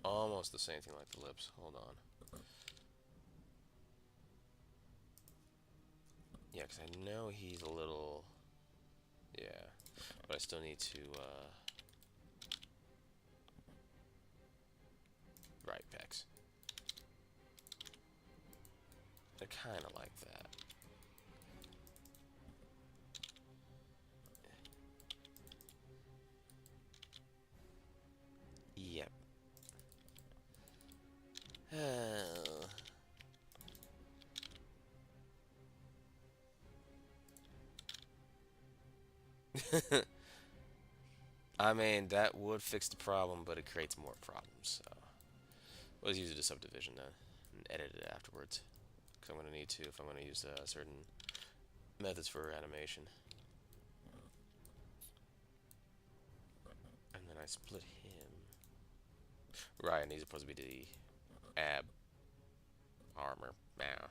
Almost the same thing like the lips. Hold on. Yeah, because I know he's a little... Yeah. But I still need to, right, pecs. They're kind of like that. Yep. I mean, that would fix the problem, but it creates more problems, so... Let's use it as subdivision then, and edit it afterwards. Because I'm going to need to if I'm going to use certain methods for animation. And then I split him. Right, and he's supposed to be the ab armor. Now.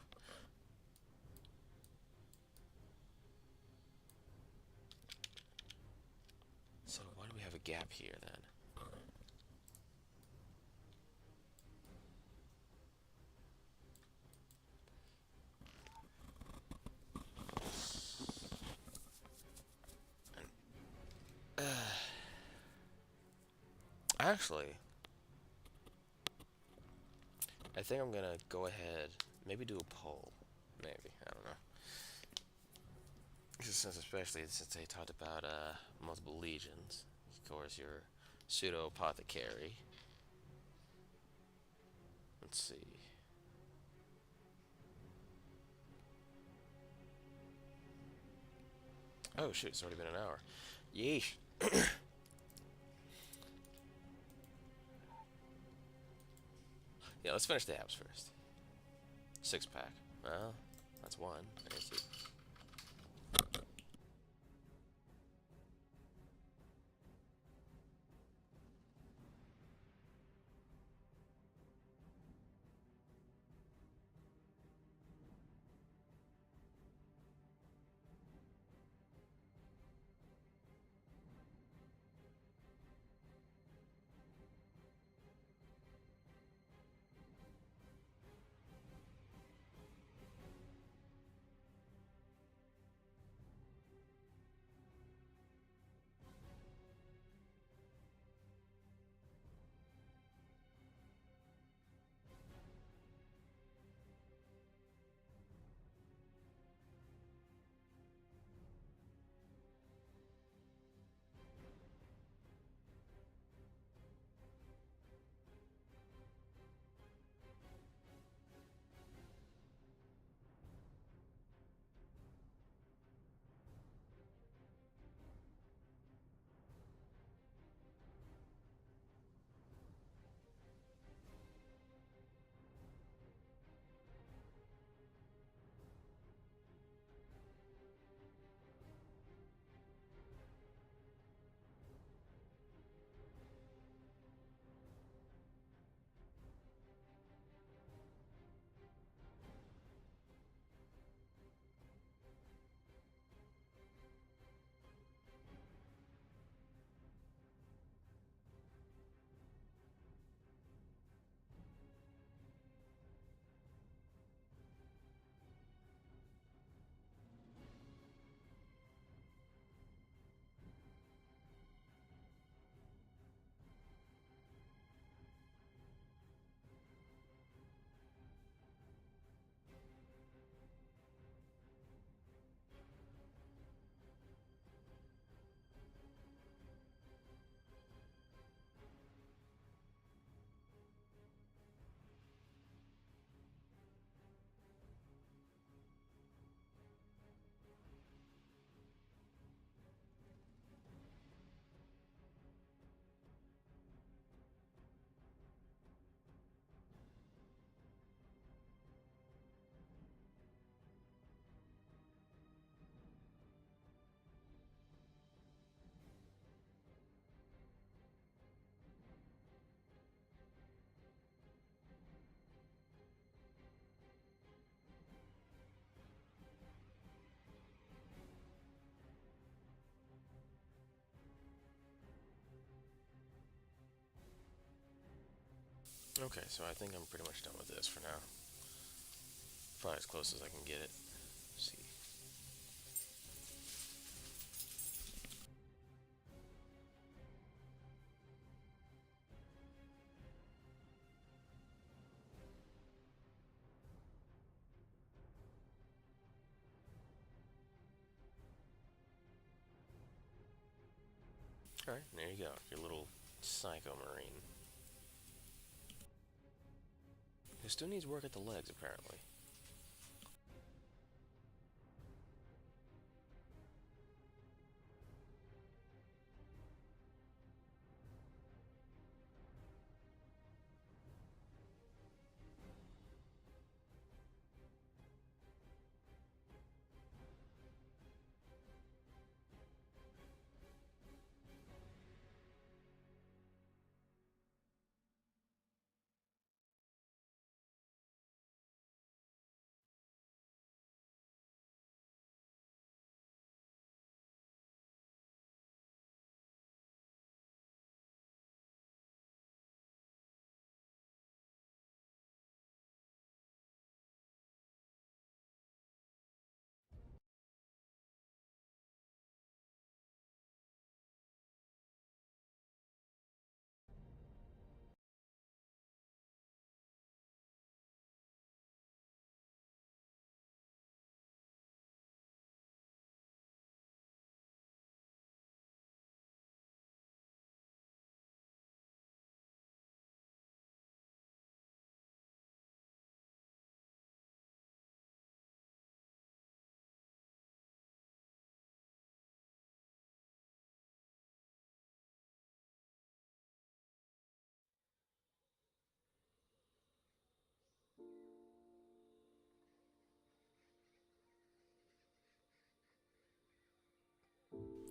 So why do we have a gap here then? Actually, I think I'm gonna go ahead, maybe do a poll. Maybe, I don't know. Since especially since they talked about multiple legions. Of course, your pseudo apothecary. Let's see. Oh shoot, it's already been an hour. Yeesh. Yeah, let's finish the abs first. 6-pack. Well, that's one. There's two. Okay, so I think I'm pretty much done with this for now. Probably as close as I can get it. Let's see. Alright, there you go. Your little psycho marine. Who still needs work at the legs, apparently.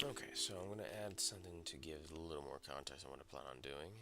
Okay, so I'm gonna add something to give a little more context on what I plan on doing.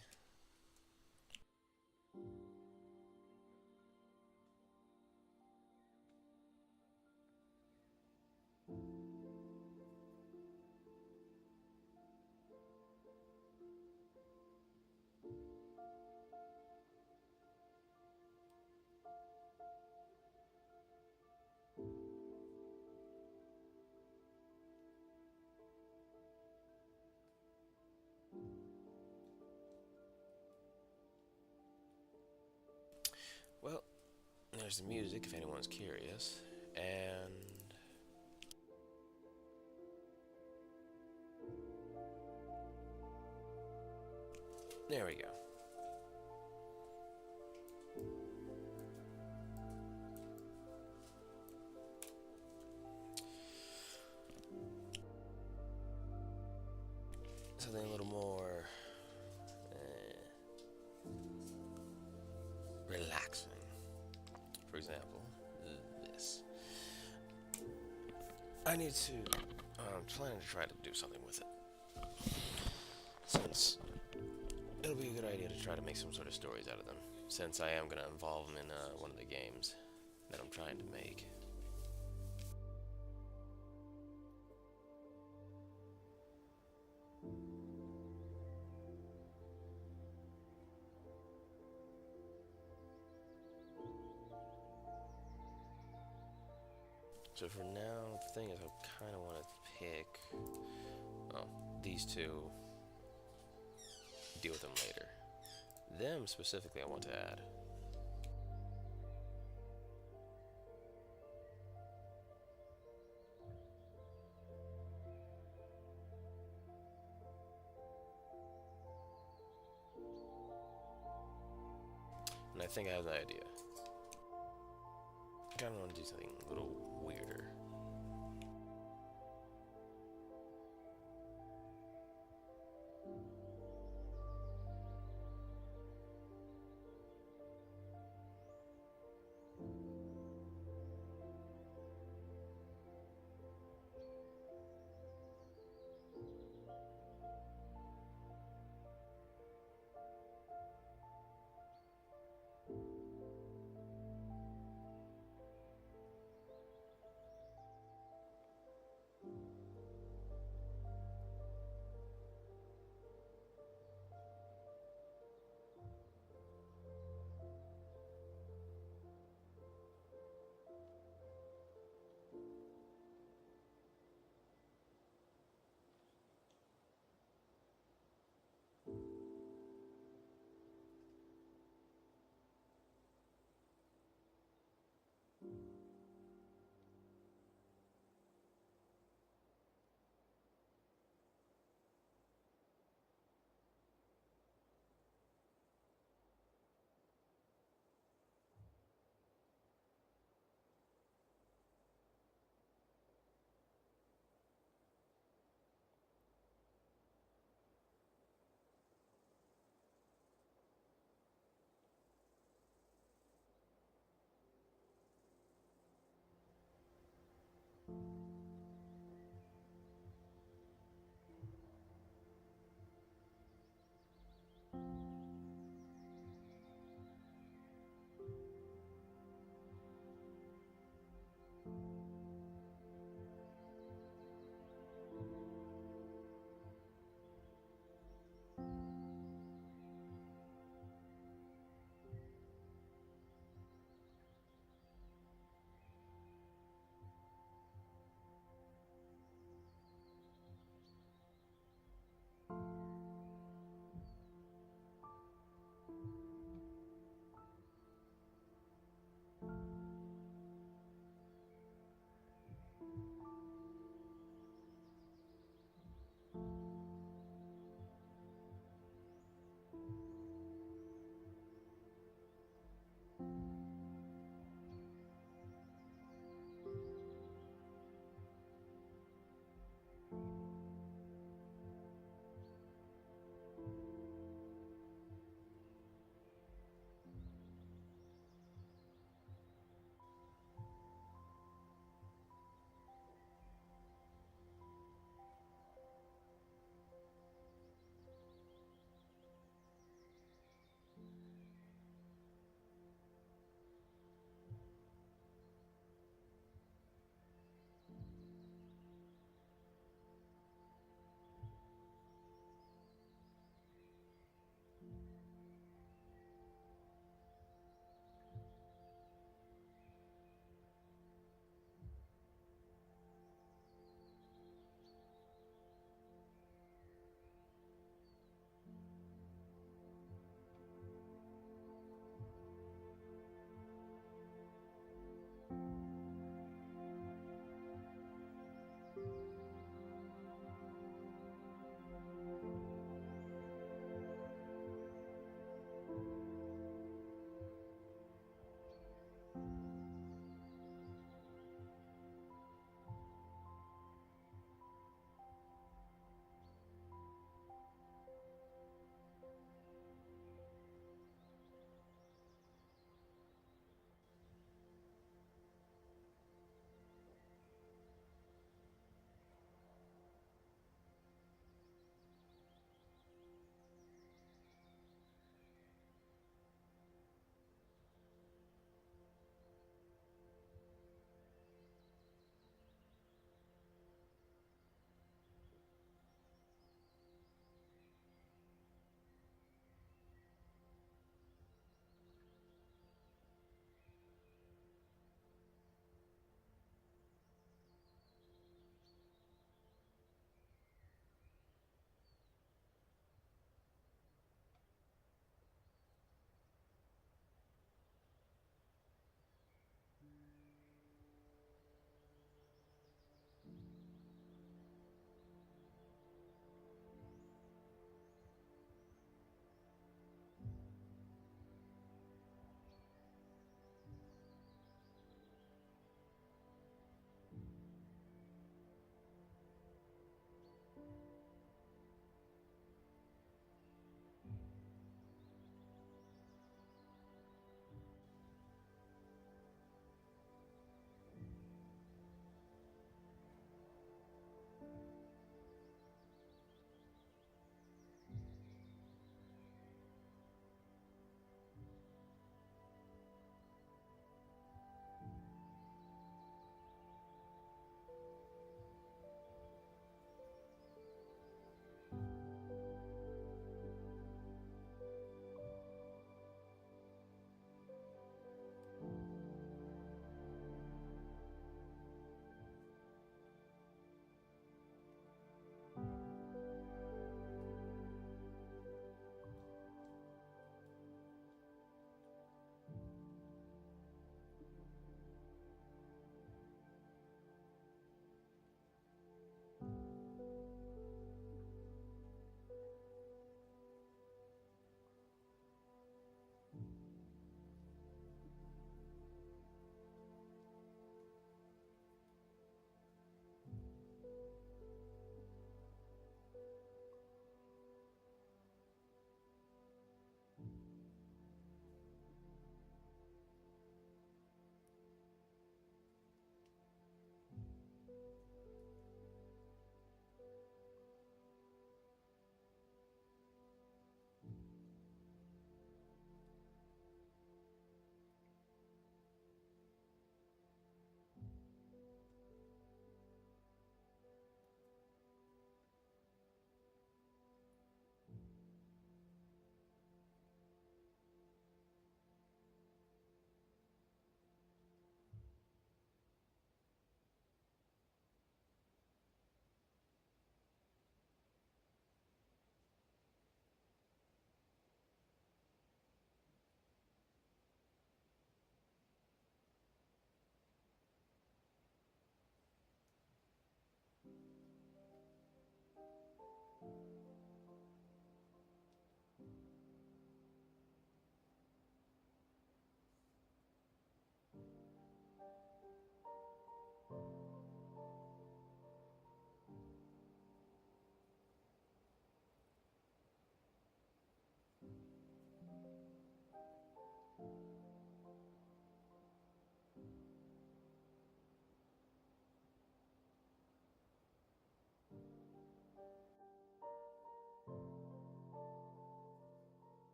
Well, there's the music if anyone's curious. And there we go. Something a little more relaxing. For example, this. I need to. I'm planning to try to do something with it. Since it'll be a good idea to try to make some sort of stories out of them. Since I am going to involve them in one of the games that I'm trying to make. So for now, the thing is, I kind of want to pick these two, deal with them later. Them specifically I want to add. And I think I have the idea. I kind of want to do something a little weirder.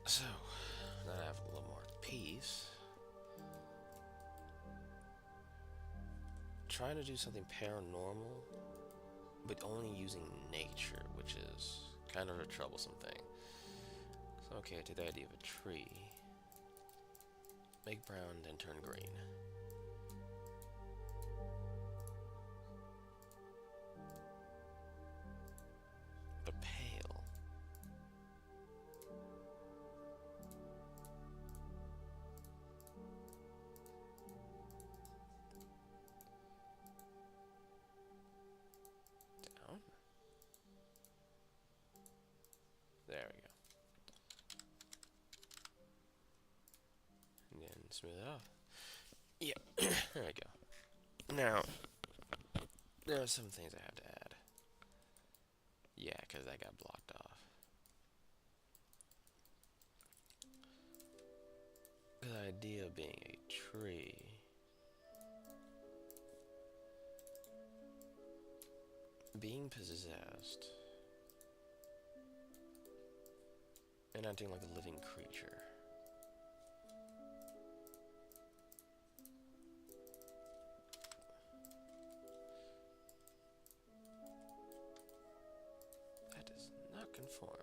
So, now I have a little more peace. Trying to do something paranormal, but only using nature, which is kind of a troublesome thing. So, okay, I take the idea of a tree. Make brown, then turn green. But pale. Down. There we go. And then smooth it off. Yeah, there we go. Now, there are some things I have to add. Yeah, because that got blocked off. The idea of being a tree. Being possessed. And acting like a living creature. That does not conform.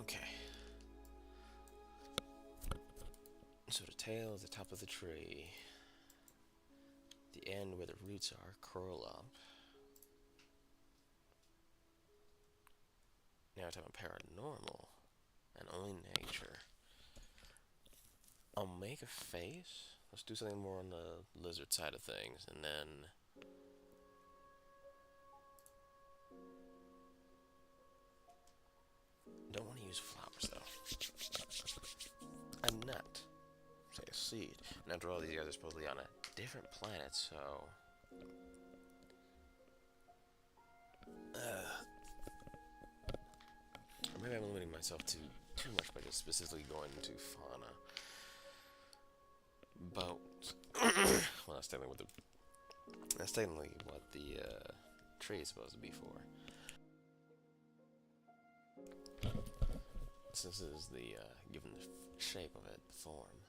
Okay. So the tail is the top of the tree. The end where the roots are curl up. Now we're talking paranormal and only nature. I'll make a face. Let's do something more on the lizard side of things, and then don't want to use flowers though. A nut, say a seed. And after all, these guys are supposedly on a different planet, so or maybe I'm limiting myself to too much by just specifically going into fauna. Boats. Well, that's technically what the tree is supposed to be for. Since this is the given the shape of it, the form.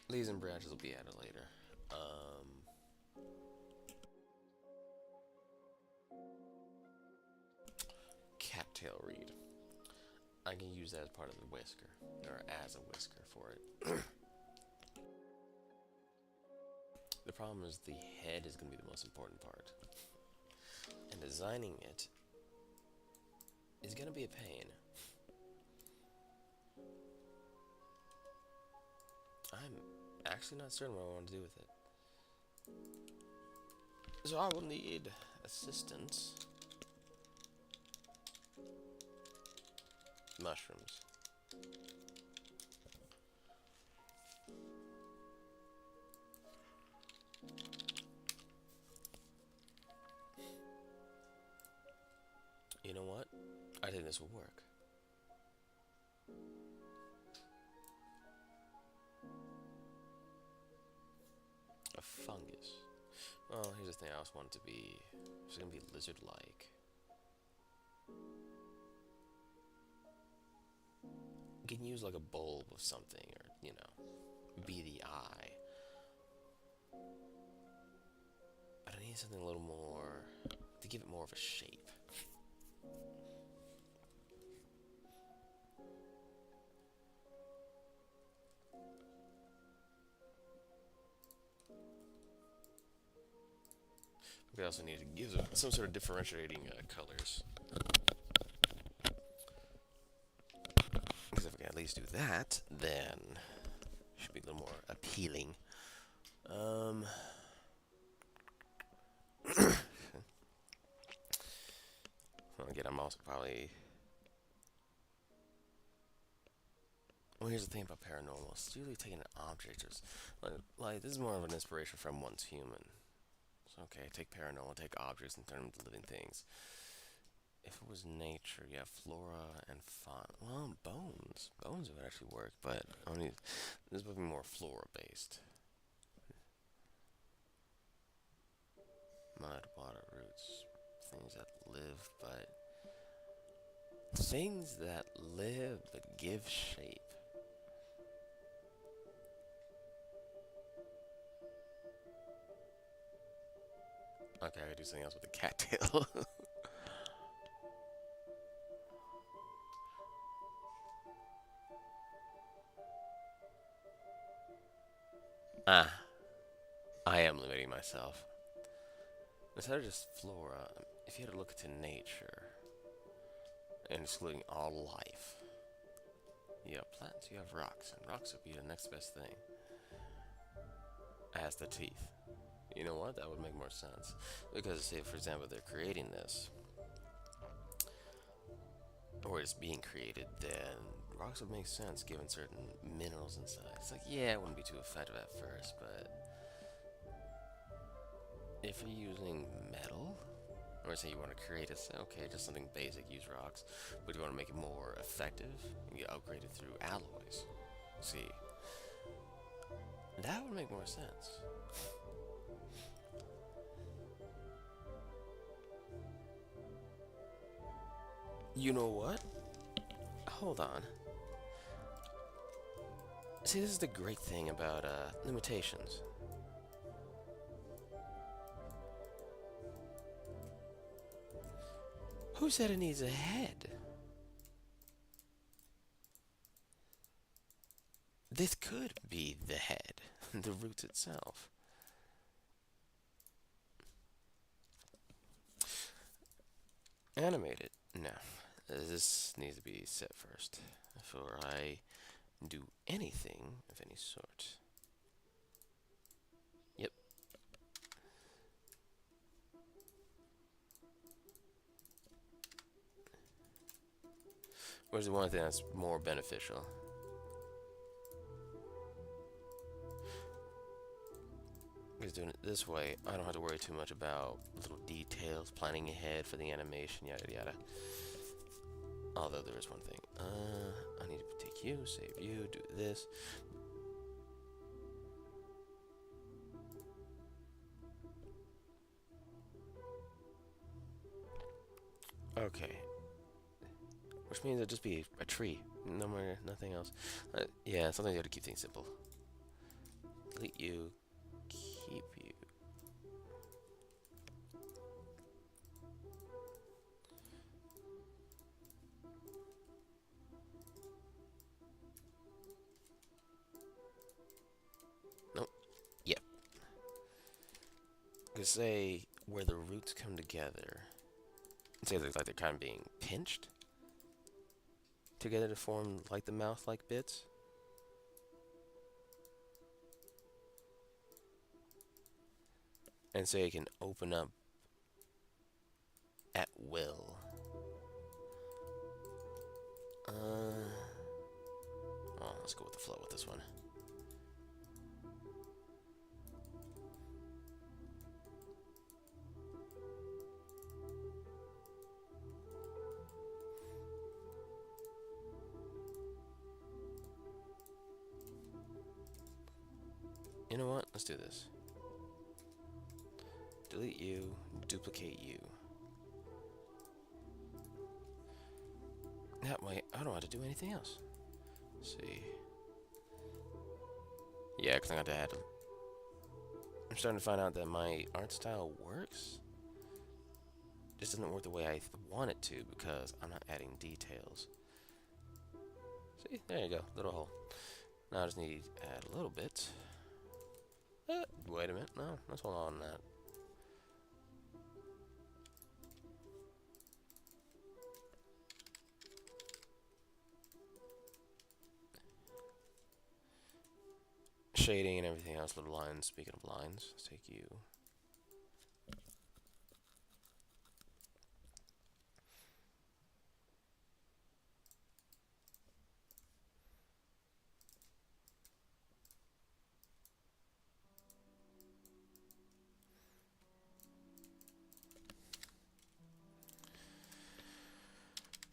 Leaves and branches will be added later. Cattail reed. I can use that as part of the whisker, or as a whisker for it. The problem is the head is going to be the most important part. And designing it is going to be a pain. I'm actually not certain what I want to do with it. So I will need assistance. Mushrooms. You know what? I think this will work. A fungus. Well, here's the thing. I also want it to be... It's going to be lizard-like. You can use like a bulb of something, or, you know, be the eye. But I need something a little more... to give it more of a shape. We also need to give it some sort of differentiating colors. Because if we can at least do that, then it should be a little more appealing. Well, again, I'm also probably... Well, here's the thing about paranormal. It's usually taking an object. Like, this is more of an inspiration from one's human. So, okay, take paranormal, take objects, and turn them into living things. If it was nature, you have flora and fauna. Well, bones. Bones would actually work, but only this would be more flora-based. Mud, water, roots, things that live, but... Things that live but give shape. Okay, I gotta do something else with the cattail. Ah, I am limiting myself. Instead of just flora, if you had to look into nature, and excluding all life, you have plants, you have rocks, and rocks would be the next best thing. As the teeth. You know what? That would make more sense. Because, say, for example, they're creating this, or it's being created, then rocks would make sense given certain minerals inside. It's like, yeah, it wouldn't be too effective at first, but if you're using metal, or say you want to create a, okay, just something basic, use rocks, but you want to make it more effective, you upgrade it through alloys. See, that would make more sense. You know what? Hold on. See, this is the great thing about limitations. Who said it needs a head? This could be the head, the roots itself. Animated? No. This needs to be set first before I do anything of any sort. Yep. Where's the one thing that's more beneficial? Because doing it this way, I don't have to worry too much about little details, planning ahead for the animation, yada yada. Although there is one thing. I need to take you, save you, do this. Okay. Which means it'll just be a tree. No more, nothing else. Yeah, sometimes you have to keep things simple. delete you, keep you. Nope. Yep. Cause say where the roots come together. Say they're like they're kind of being pinched together to form like the mouth-like bits. And so it can open up at will. Oh, let's go with the flow with this one. You know what? Let's do this. Delete you, duplicate you. That way, I don't have to do anything else. Let's see. Yeah, because I got to add them. I'm starting to find out that my art style works. Just doesn't work the way I want it to because I'm not adding details. See, there you go, little hole. Now I just need to add a little bit. Wait a minute, no, let's hold on that. Shading and everything else, little lines. Speaking of lines, let's take you.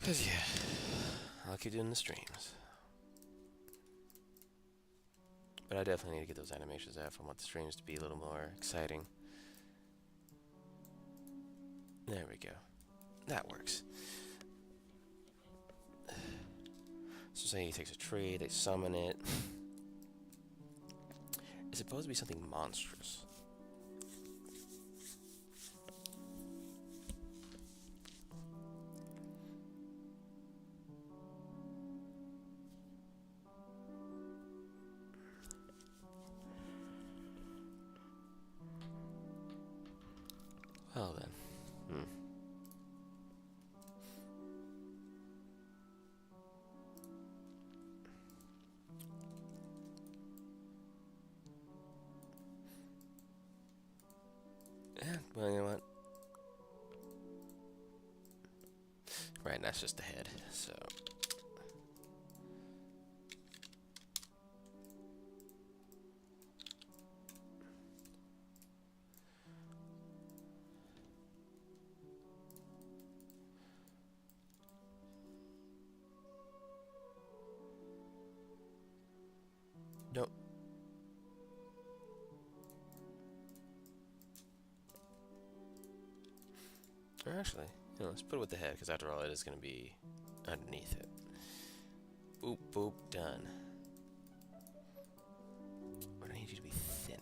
Cause yeah, I'll keep doing the streams. But I definitely need to get those animations out if I want the streams to be a little more exciting. There we go. That works. So say he takes a tree, they summon it. It's supposed to be something monstrous. Well then. Well, you know what? Right, that's just the head, so. Nope. Or actually, you know, let's put it with the head, because after all, it is going to be underneath it. Boop, boop, done. But I need you to be thinner.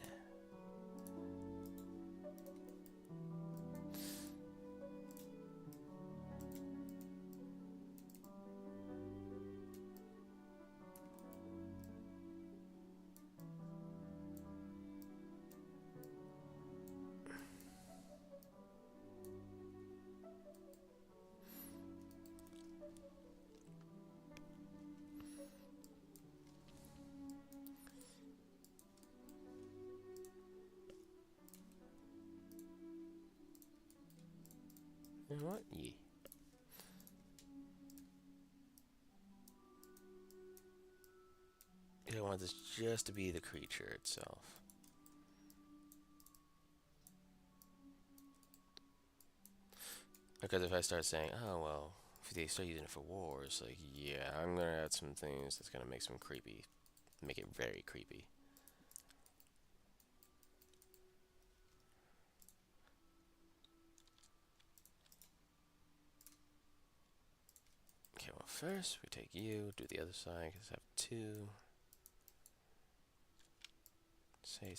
You know what? Yeah. You don't want this just to be the creature itself. Because if I start saying, oh, well, if they start using it for wars, like, yeah, I'm going to add some things that's going to make some creepy, make it very creepy. Okay, well, first we take you, do the other side, because I have two. Say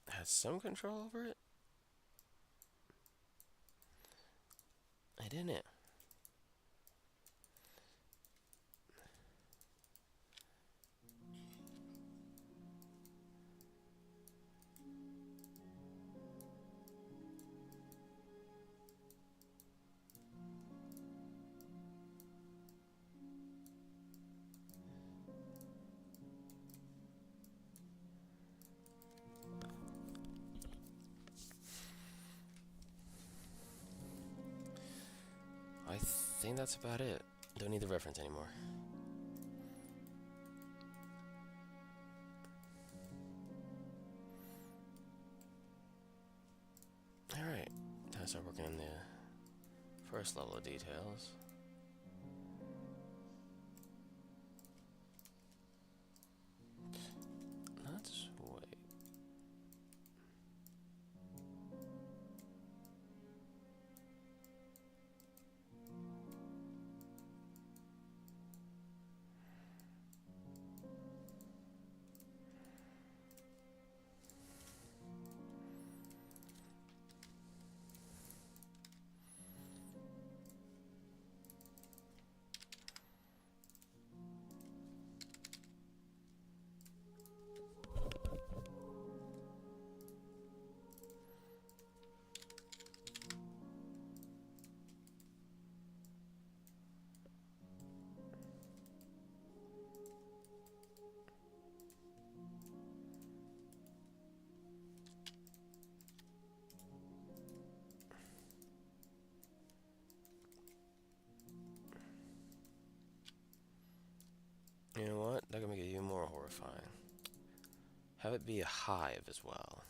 has some control over it? I didn't. I think that's about it. Don't need the reference anymore. Alright, time to start working on the first level of details. Let's wait. You know what? That can make it even more horrifying. Have it be a hive as well.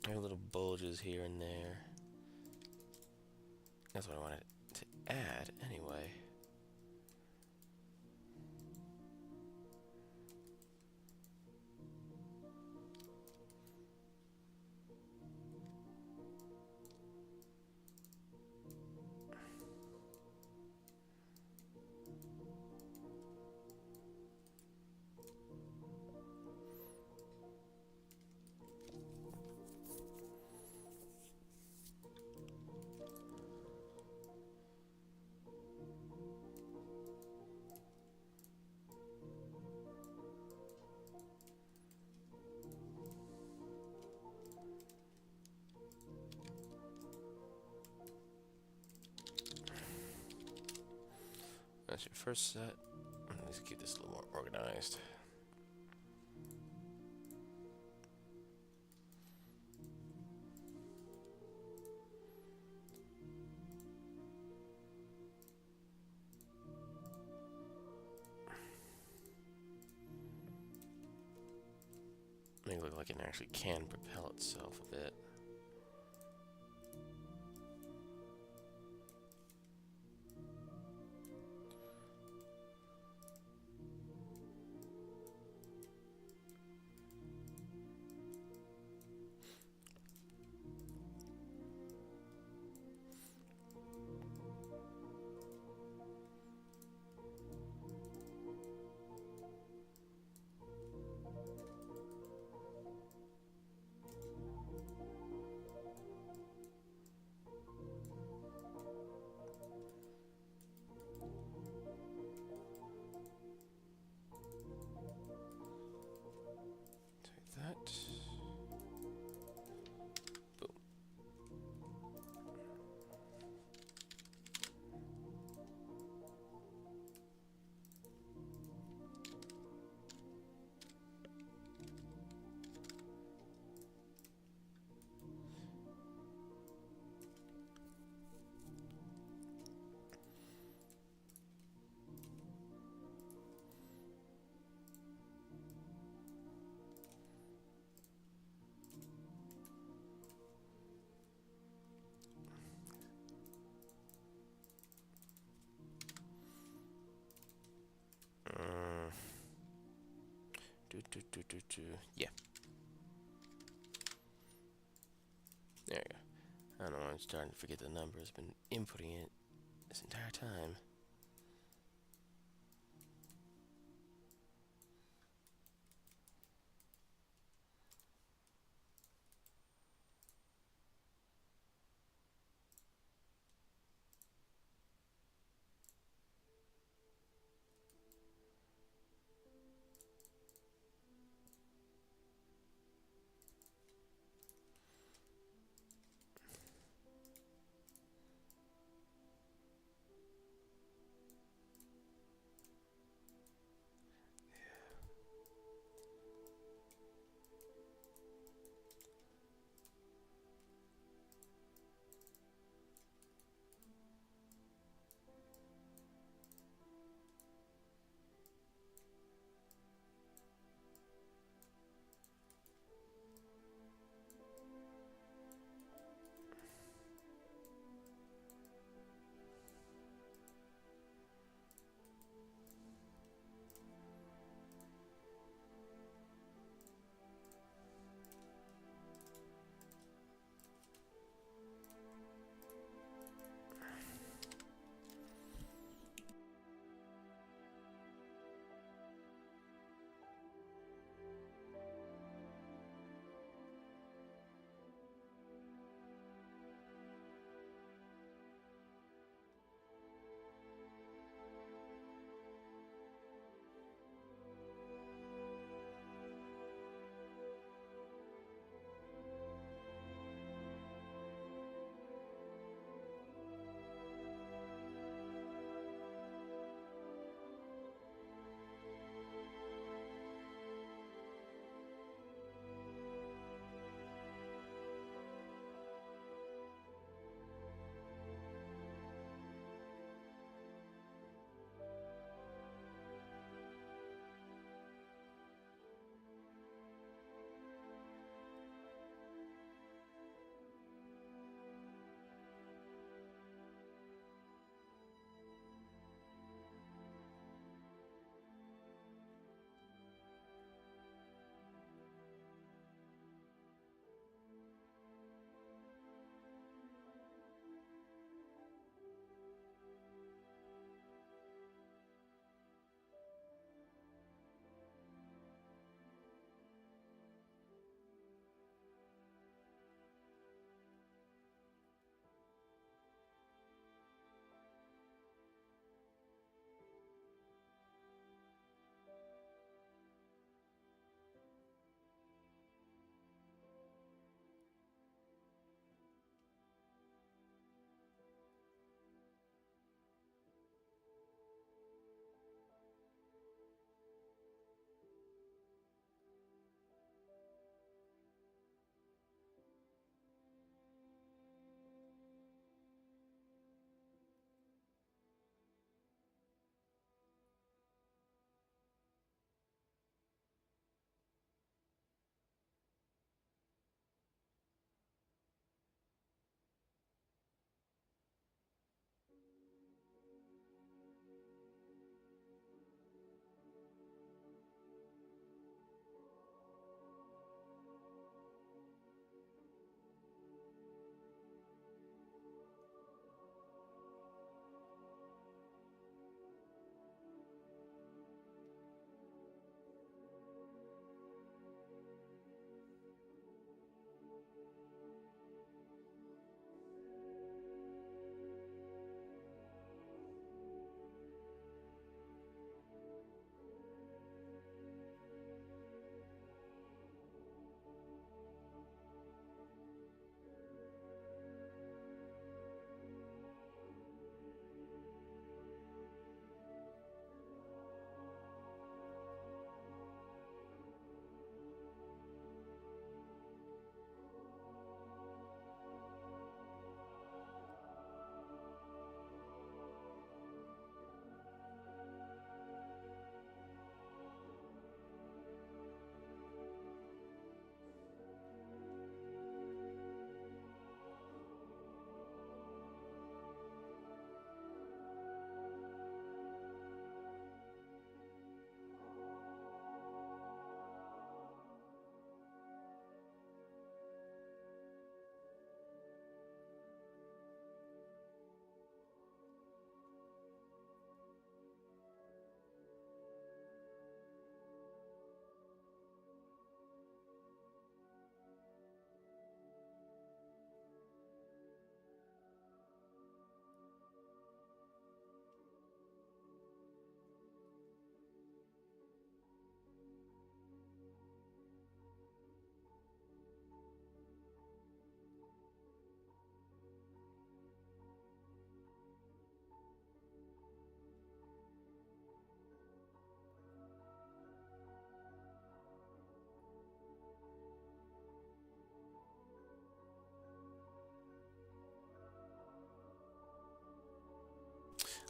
There are little bulges here and there. That's what I wanted to add anyway. That's your first set. Let's keep this a little more organized. Make it look like it actually can propel itself a bit. Yeah, there you go. I don't know, I'm starting to forget the numbers. Been inputting it this entire time.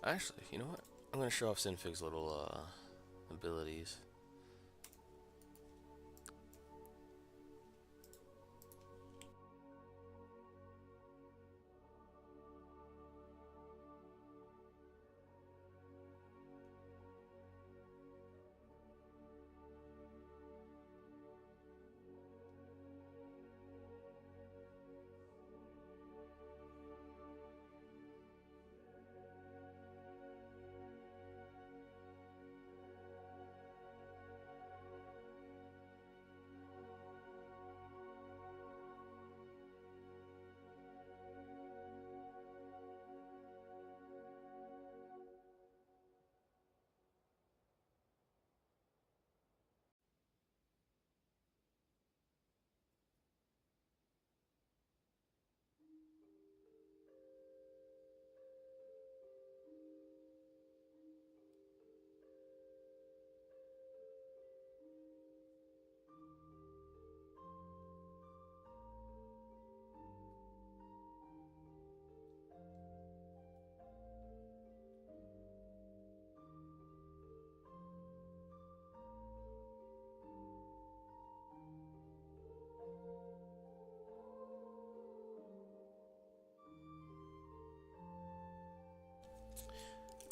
Actually, you know what? I'm gonna show off Sinfig's little abilities.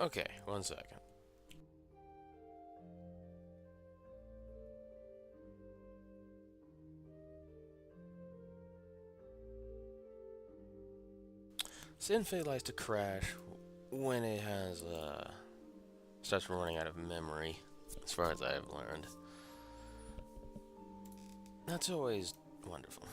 Okay, 1 second. Sinfig likes to crash when it has starts running out of memory, as far as I've learned. That's always wonderful.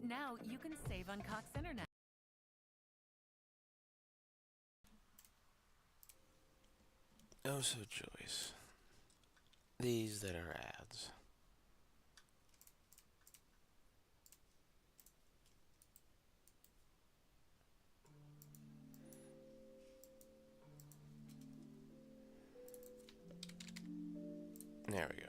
Now you can save on Cox Internet. Oh, so Joyce. These that are ads. There we go.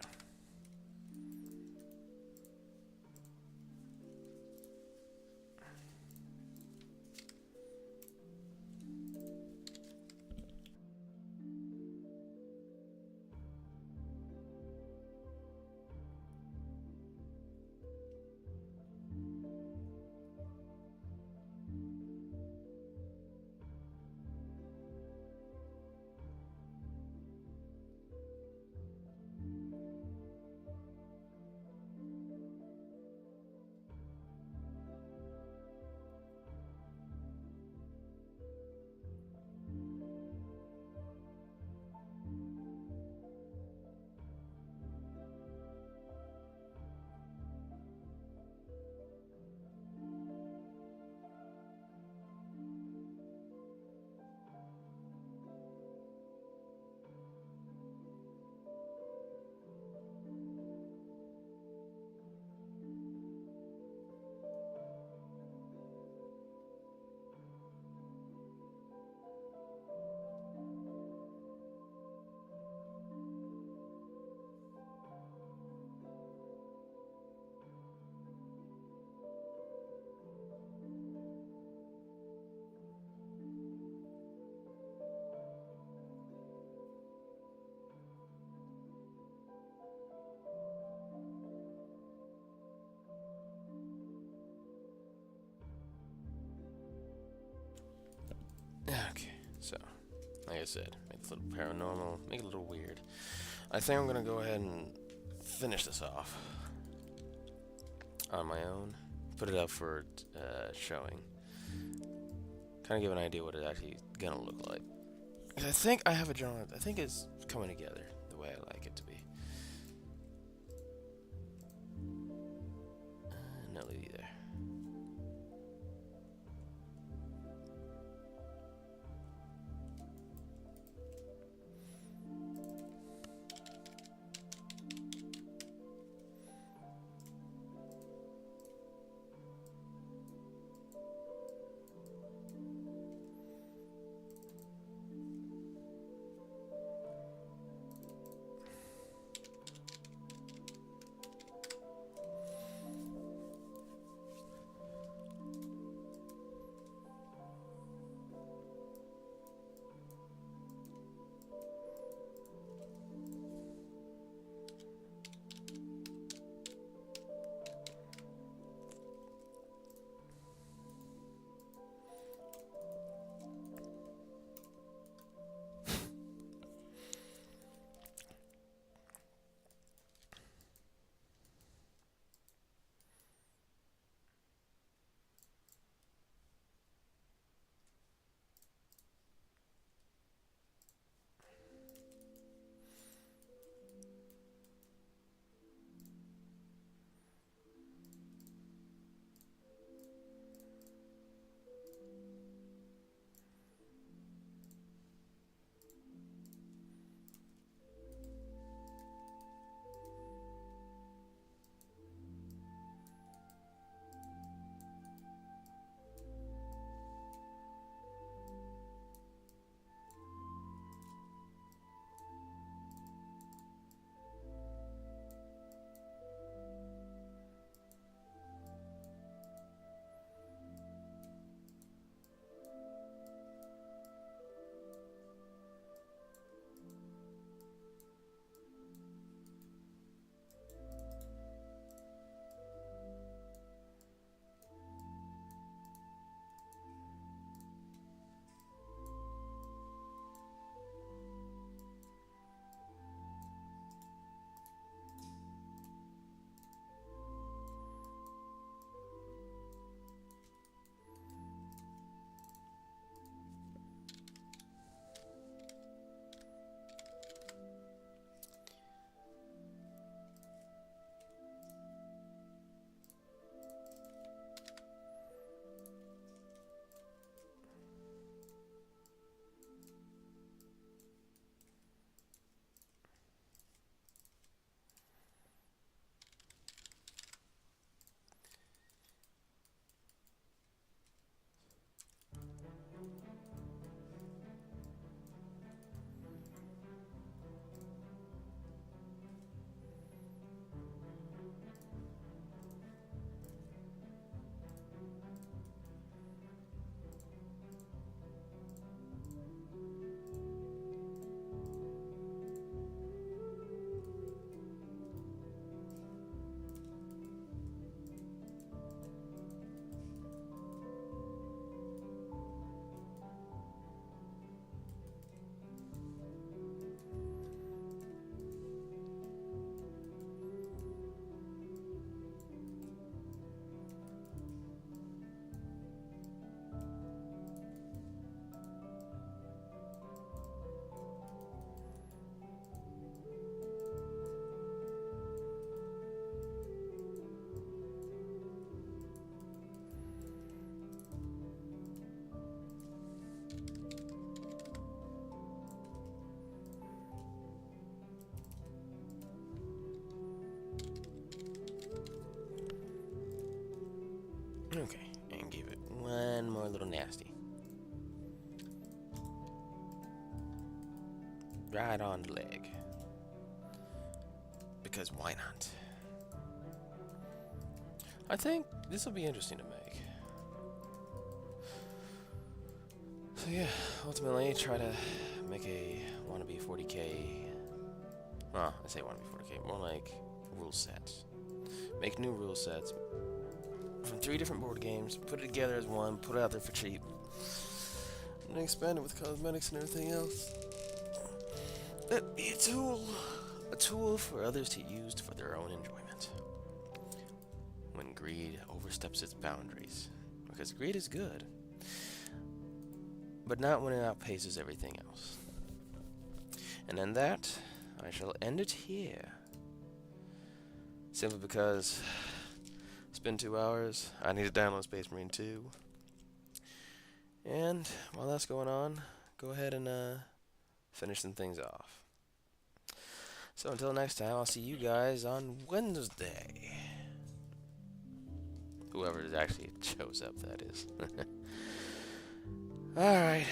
So, like I said, make it a little paranormal, make it a little weird. I think I'm gonna go ahead and finish this off on my own. Put it up for showing. Kind of give an idea what it's actually gonna look like. 'Cause I think I have a genre. I think it's coming together the way I like it to be. No lady there. Okay, and give it one more little nasty. Right on the leg. Because why not? I think this will be interesting to make. So yeah, ultimately try to make a wannabe 40k. Well, I say wannabe 40k, more like rule sets. Make new rule sets from 3 different board games, put it together as one, put it out there for cheap. and expand it with cosmetics and everything else. Let be a tool for others to use for their own enjoyment. When greed oversteps its boundaries, because greed is good, but not when it outpaces everything else. And in that, I shall end it here. Simply because it's been 2 hours. I need to download Space Marine 2. And while that's going on, go ahead and finish some things off. So until next time, I'll see you guys on Wednesday. Whoever actually shows up, that is. Alright.